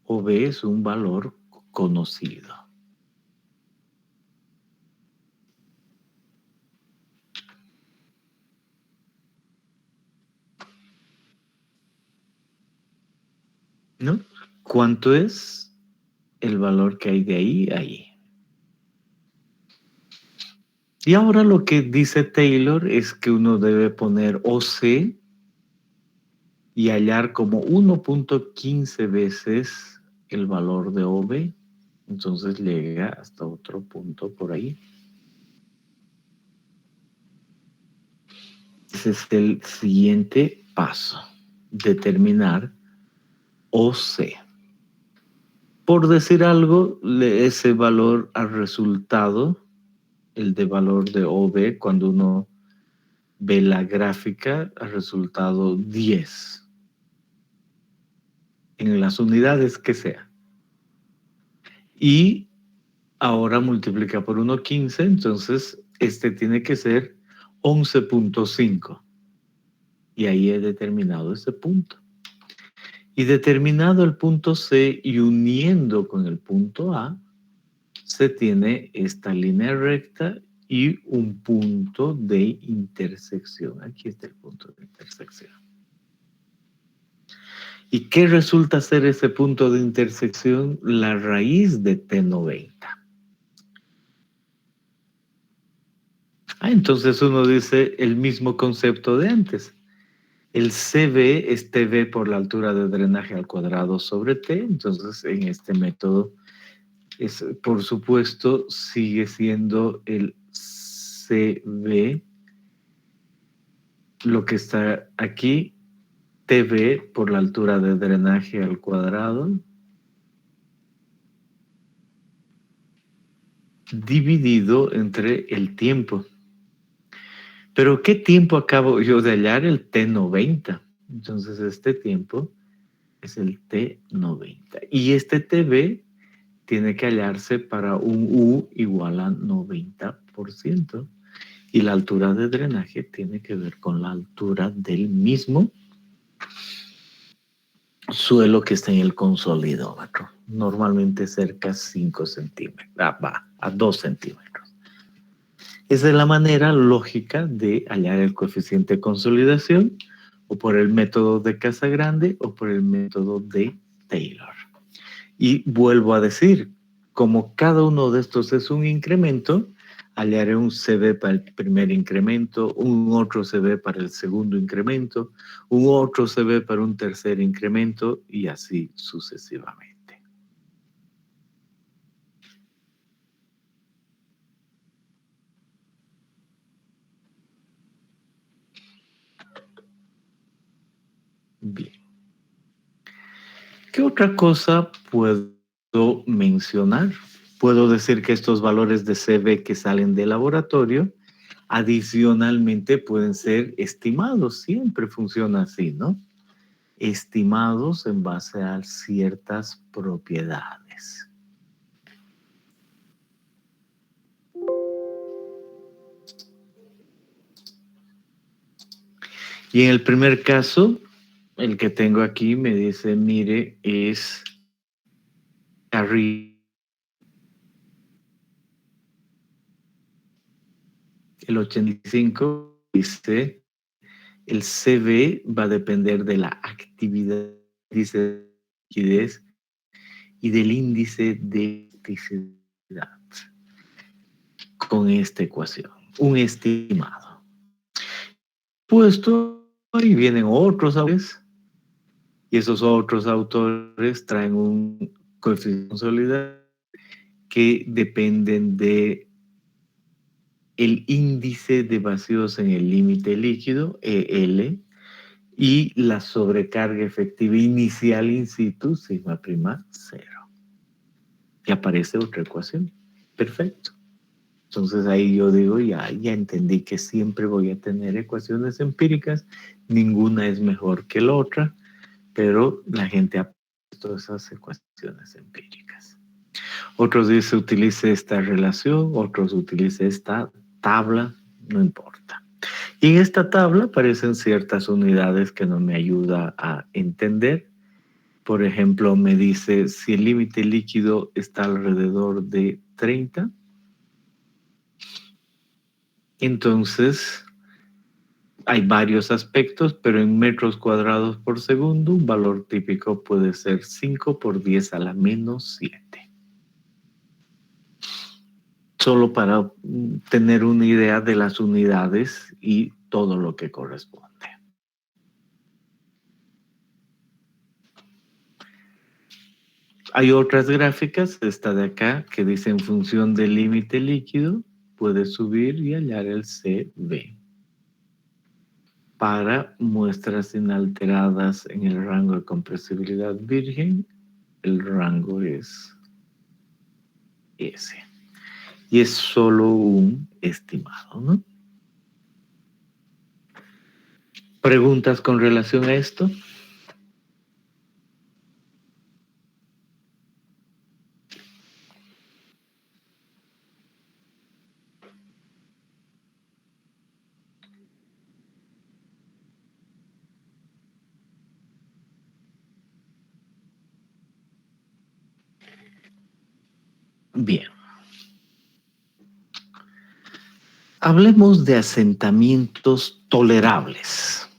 OB es un valor conocido. ¿No? ¿Cuánto es el valor que hay de ahí a ahí? Y ahora lo que dice Taylor es que uno debe poner OC y hallar como 1.15 veces el valor de OB. Entonces llega hasta otro punto por ahí. Ese es el siguiente paso. Determinar OC. Por decir algo, ese valor al resultado, el de valor de OB, cuando uno ve la gráfica, al resultado 10. En las unidades que sea. Y ahora multiplica por 1.15, entonces este tiene que ser 11.5. Y ahí he determinado ese punto. Y determinado el punto C y uniendo con el punto A, se tiene esta línea recta y un punto de intersección. Aquí está el punto de intersección. ¿Y qué resulta ser ese punto de intersección? La raíz de T90. Entonces uno dice el mismo concepto de antes. El CB es TV por la altura de drenaje al cuadrado sobre T. Entonces en este método, por supuesto, sigue siendo el CB, lo que está aquí, TV por la altura de drenaje al cuadrado, dividido entre el tiempo. Pero ¿qué tiempo acabo yo de hallar? El T90. Entonces este tiempo es el T90. Y este TV tiene que hallarse para un U igual a 90%. Y la altura de drenaje tiene que ver con la altura del mismo suelo que está en el consolidómetro. Normalmente cerca a 5 centímetros. A 2 centímetros. Esa es la manera lógica de hallar el coeficiente de consolidación, o por el método de Casagrande o por el método de Taylor. Y vuelvo a decir, como cada uno de estos es un incremento, hallaré un CB para el primer incremento, un otro CB para el segundo incremento, un otro CB para un tercer incremento y así sucesivamente. Bien. ¿Qué otra cosa puedo mencionar? Puedo decir que estos valores de CB que salen del laboratorio, adicionalmente pueden ser estimados. Siempre funciona así, ¿no? estimados en base a ciertas propiedades. Y en el primer caso, el que tengo aquí me dice, mire, es arriba. El 85 dice, el CV va a depender de la actividad, índice de liquidez y del índice de elasticidad con esta ecuación, un estimado. Puesto, ahí vienen otros autores y esos otros autores traen un coeficiente de consolidado que dependen de el índice de vacíos en el límite líquido, EL, y la sobrecarga efectiva inicial in situ, sigma prima 0. Y aparece otra ecuación. Perfecto. Entonces ahí yo digo, ya entendí que siempre voy a tener ecuaciones empíricas, ninguna es mejor que la otra, pero la gente ha puesto esas ecuaciones empíricas. Otros dicen utilice esta relación, otros utilice esta tabla, no importa. Y en esta tabla aparecen ciertas unidades que no me ayuda a entender. Por ejemplo, me dice si el límite líquido está alrededor de 30, entonces hay varios aspectos, pero en metros cuadrados por segundo, un valor típico puede ser 5 por 10 a la menos 7. Solo para tener una idea de las unidades y todo lo que corresponde. Hay otras gráficas, esta de acá, que dice en función del límite líquido, puede subir y hallar el CV. Para muestras inalteradas en el rango de compresibilidad virgen, el rango es ese. Y es solo un estimado, ¿no? ¿Preguntas con relación a esto? Bien. Hablemos de asentamientos tolerables.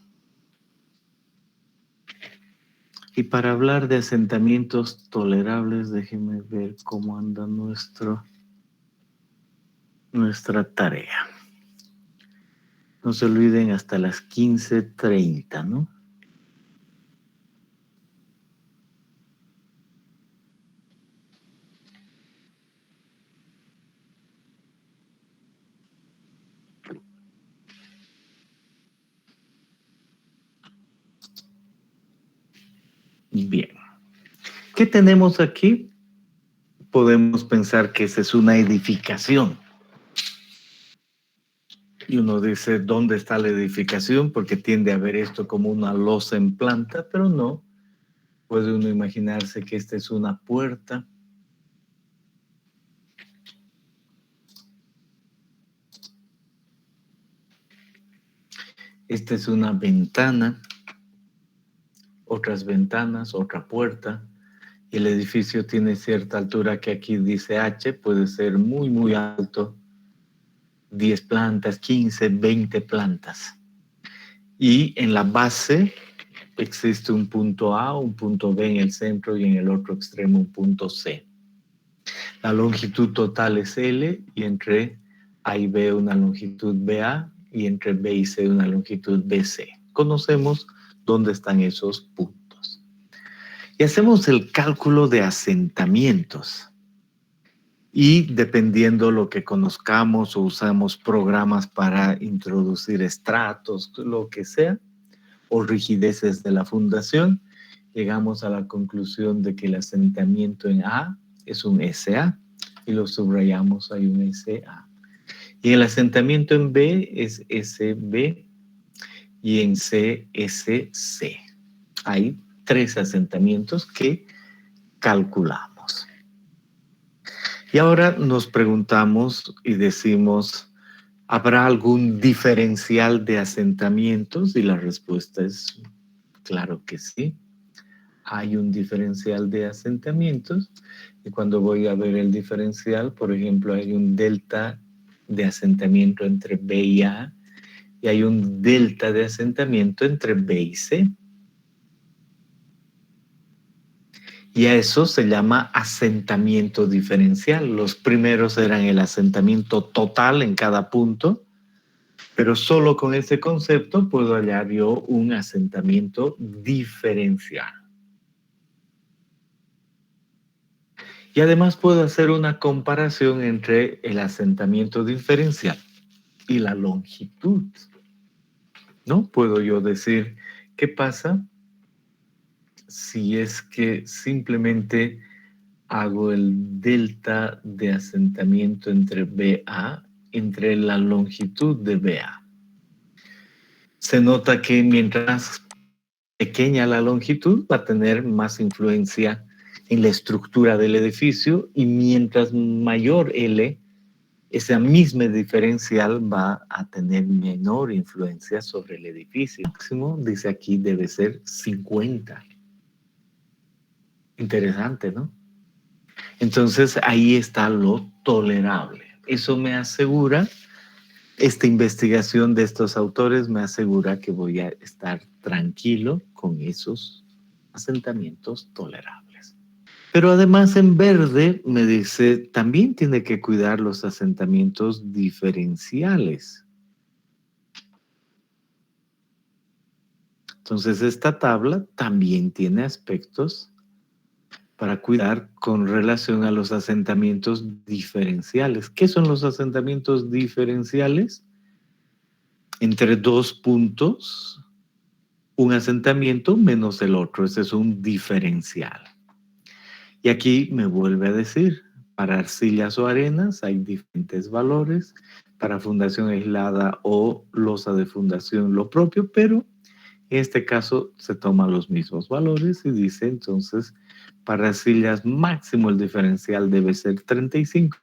Y para hablar de asentamientos tolerables, déjenme ver cómo anda nuestra tarea. No se olviden hasta las 15:30, ¿no? Bien. ¿Qué tenemos aquí? Podemos pensar que esa es una edificación. Y uno dice, ¿dónde está la edificación? Porque tiende a ver esto como una losa en planta, pero no. Puede uno imaginarse que esta es una puerta. Esta es una ventana. Otras ventanas, otra puerta. Y el edificio tiene cierta altura que aquí dice H, puede ser muy, muy alto. 10 plantas, 15, 20 plantas. Y en la base existe un punto A, un punto B en el centro y en el otro extremo un punto C. La longitud total es L y entre A y B una longitud BA y entre B y C una longitud BC. Conocemos dónde están esos puntos. Y hacemos el cálculo de asentamientos. Y dependiendo lo que conozcamos o usamos programas para introducir estratos, lo que sea, o rigideces de la fundación, llegamos a la conclusión de que el asentamiento en A es un SA y lo subrayamos, hay un SA. Y el asentamiento en B es SB y en C, SC. hay 3 asentamientos que calculamos. Y ahora nos preguntamos y decimos, ¿habrá algún diferencial de asentamientos? Y la respuesta es claro que sí. Hay un diferencial de asentamientos. Y cuando voy a ver el diferencial, por ejemplo, hay un delta de asentamiento entre B y A, y hay un delta de asentamiento entre B y C. Y a eso se llama asentamiento diferencial. Los primeros eran el asentamiento total en cada punto, pero solo con ese concepto puedo hallar yo un asentamiento diferencial. Y además puedo hacer una comparación entre el asentamiento diferencial y la longitud. ¿No? Puedo yo decir, ¿qué pasa si es que simplemente hago el delta de asentamiento entre BA, entre la longitud de BA? Se nota que mientras pequeña la longitud va a tener más influencia en la estructura del edificio, y mientras mayor L, esa misma diferencial va a tener menor influencia sobre el edificio. El máximo, dice aquí, debe ser 50. Interesante, ¿no? Entonces ahí está lo tolerable. Eso me asegura, esta investigación de estos autores me asegura que voy a estar tranquilo con esos asentamientos tolerables. Pero además en verde me dice, también tiene que cuidar los asentamientos diferenciales. Entonces esta tabla también tiene aspectos para cuidar con relación a los asentamientos diferenciales. ¿Qué son los asentamientos diferenciales? Entre 2 puntos, un asentamiento menos el otro. Ese es un diferencial. Y aquí me vuelve a decir, para arcillas o arenas hay diferentes valores, para fundación aislada o losa de fundación lo propio, pero en este caso se toman los mismos valores y dice entonces, para arcillas máximo el diferencial debe ser 35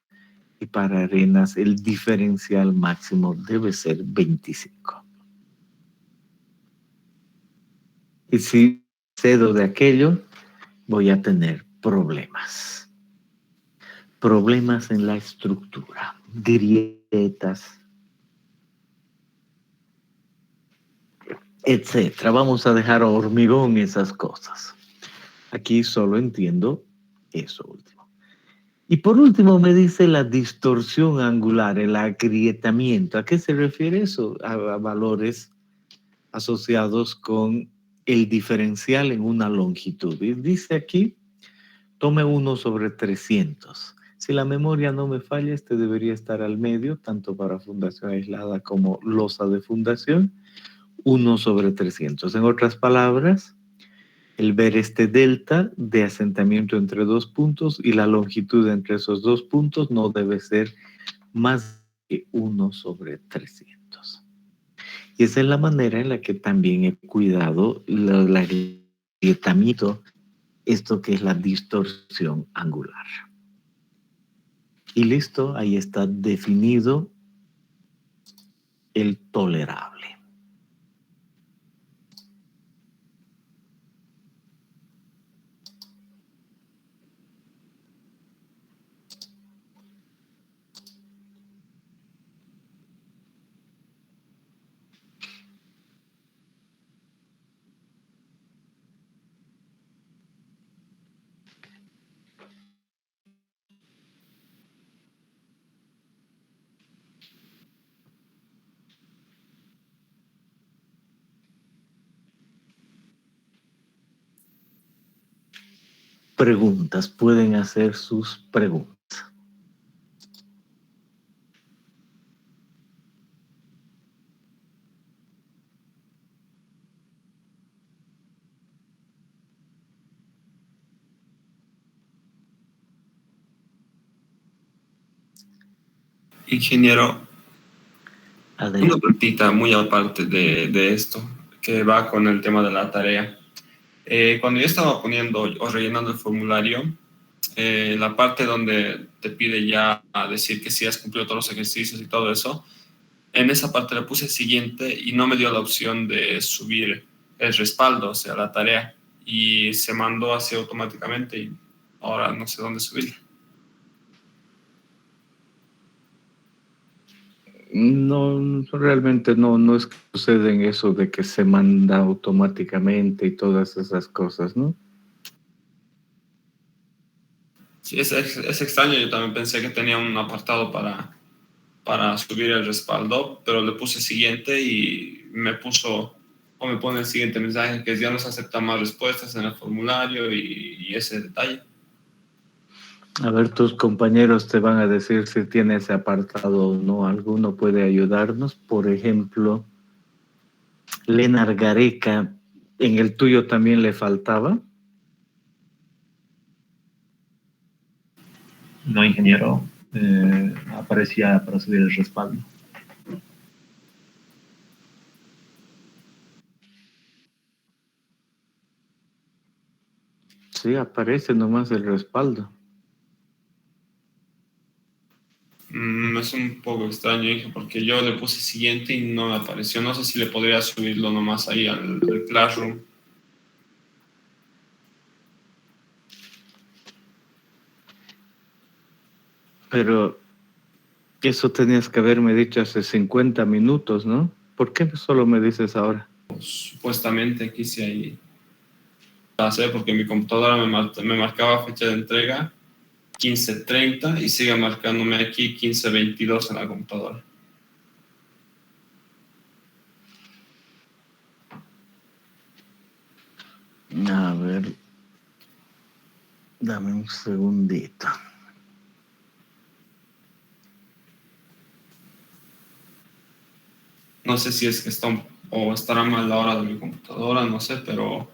y para arenas el diferencial máximo debe ser 25. Y si cedo de aquello, voy a tener problemas. Problemas en la estructura, grietas, etcétera. Vamos a dejar hormigón esas cosas. Aquí solo entiendo eso último. Y por último me dice la distorsión angular, el agrietamiento. ¿A qué se refiere eso? A valores asociados con el diferencial en una longitud. Y dice aquí, tome 1/300. Si la memoria no me falla, este debería estar al medio, tanto para fundación aislada como losa de fundación, 1/300. En otras palabras, el ver este delta de asentamiento entre 2 puntos y la longitud entre esos 2 puntos no debe ser más que 1/300. Y esa es la manera en la que también he cuidado el agrietamiento, esto que es la distorsión angular. Y listo, ahí está definido el tolerable. Preguntas, pueden hacer sus preguntas. Ingeniero, Adelante. una preguntita muy aparte de esto, que va con el tema de la tarea. Cuando yo estaba poniendo o rellenando el formulario, la parte donde te pide ya a decir que sí has cumplido todos los ejercicios y todo eso, en esa parte le puse siguiente y no me dio la opción de subir el respaldo, o sea, la tarea, y se mandó así automáticamente y ahora no sé dónde subirla. No, realmente no es que sucede en eso de que se manda automáticamente y todas esas cosas, ¿no? Sí, es extraño, yo también pensé que tenía un apartado para subir el respaldo, pero le puse siguiente y me pone el siguiente mensaje que ya no se aceptan más respuestas en el formulario y ese detalle. A ver, tus compañeros te van a decir si tiene ese apartado o no. ¿Alguno puede ayudarnos? Por ejemplo, Lenar Gareca, ¿en el tuyo también le faltaba? No, ingeniero, aparecía para subir el respaldo. Sí, aparece nomás el respaldo. Es un poco extraño, hija, porque yo le puse siguiente y no me apareció. No sé si le podría subirlo nomás ahí al Classroom. Pero eso tenías que haberme dicho hace 50 minutos, ¿no? ¿Por qué solo me dices ahora? Supuestamente quise ahí hacer porque mi computadora me marcaba fecha de entrega 15:30 y sigue marcándome aquí 15:22 en la computadora. A ver, dame un segundito. No sé si es que o estará mal la hora de mi computadora, no sé, pero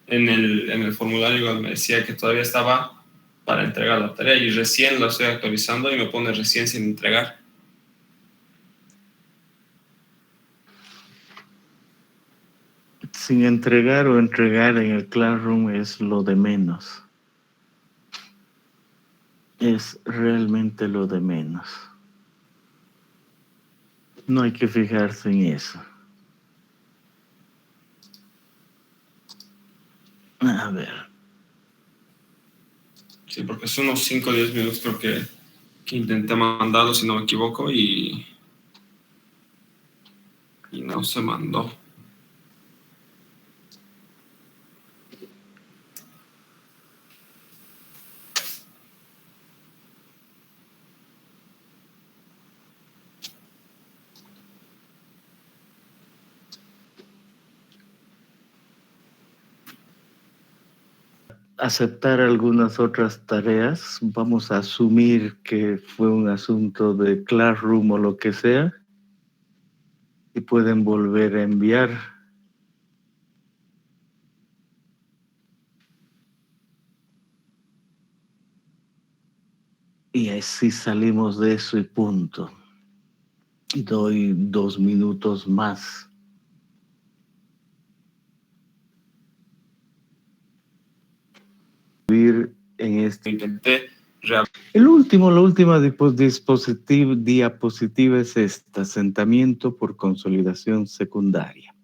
en el formulario igual me decía que todavía estaba para entregar la tarea y recién la estoy actualizando y me pone recién sin entregar. Sin entregar o entregar en el Classroom es lo de menos. Es realmente lo de menos. No hay que fijarse en eso. A ver. Sí, porque son unos 5 o 10 minutos creo que intenté mandarlo, si no me equivoco, y no se mandó. Aceptar algunas otras tareas, vamos a asumir que fue un asunto de Classroom o lo que sea, y pueden volver a enviar. Y así salimos de eso y punto. Doy 2 minutos más. En este. Intenté La última diapositiva es esta: asentamiento por consolidación secundaria.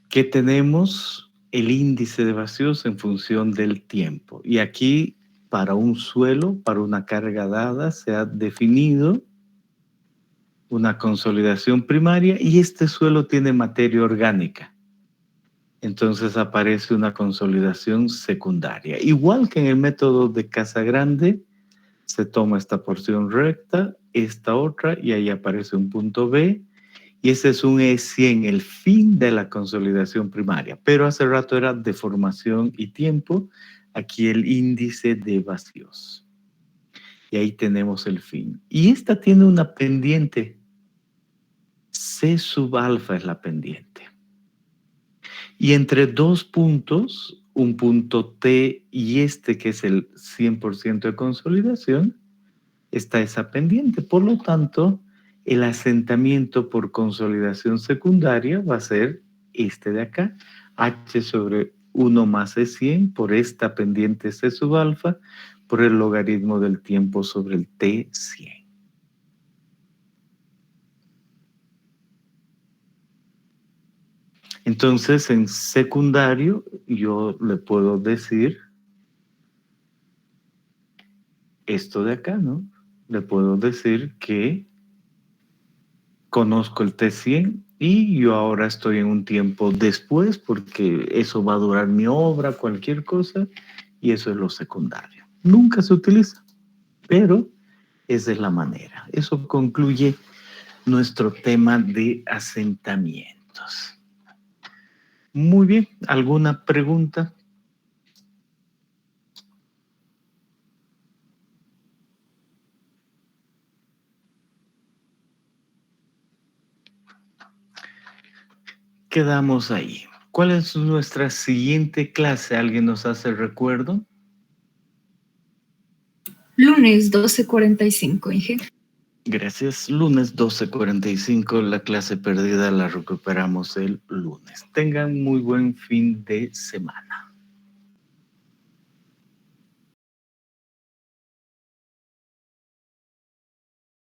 Que tenemos el índice de vacíos en función del tiempo. Y aquí, para un suelo, para una carga dada, se ha definido una consolidación primaria y este suelo tiene materia orgánica. Entonces aparece una consolidación secundaria. Igual que en el método de Casagrande, se toma esta porción recta, esta otra, y ahí aparece un punto B, y ese es un E100, el fin de la consolidación primaria. Pero hace rato era deformación y tiempo, aquí el índice de vacíos. Y ahí tenemos el fin. Y esta tiene una pendiente. C sub alfa es la pendiente. Y entre dos puntos, un punto T y este que es el 100% de consolidación, está esa pendiente. Por lo tanto, El asentamiento por consolidación secundaria va a ser este de acá, h sobre 1 más E100 por esta pendiente C sub alfa por el logaritmo del tiempo sobre el T100. Entonces, en secundario, yo le puedo decir esto de acá, ¿no? Le puedo decir que conozco el T100 y yo ahora estoy en un tiempo después porque eso va a durar mi obra, cualquier cosa, y eso es lo secundario. Nunca se utiliza, pero esa es la manera. Eso concluye nuestro tema de asentamientos. Muy bien, ¿alguna pregunta? Quedamos ahí. ¿Cuál es nuestra siguiente clase? ¿Alguien nos hace recuerdo? Lunes 12:45, Inge. Gracias. Lunes 12:45, la clase perdida la recuperamos el lunes. Tengan muy buen fin de semana.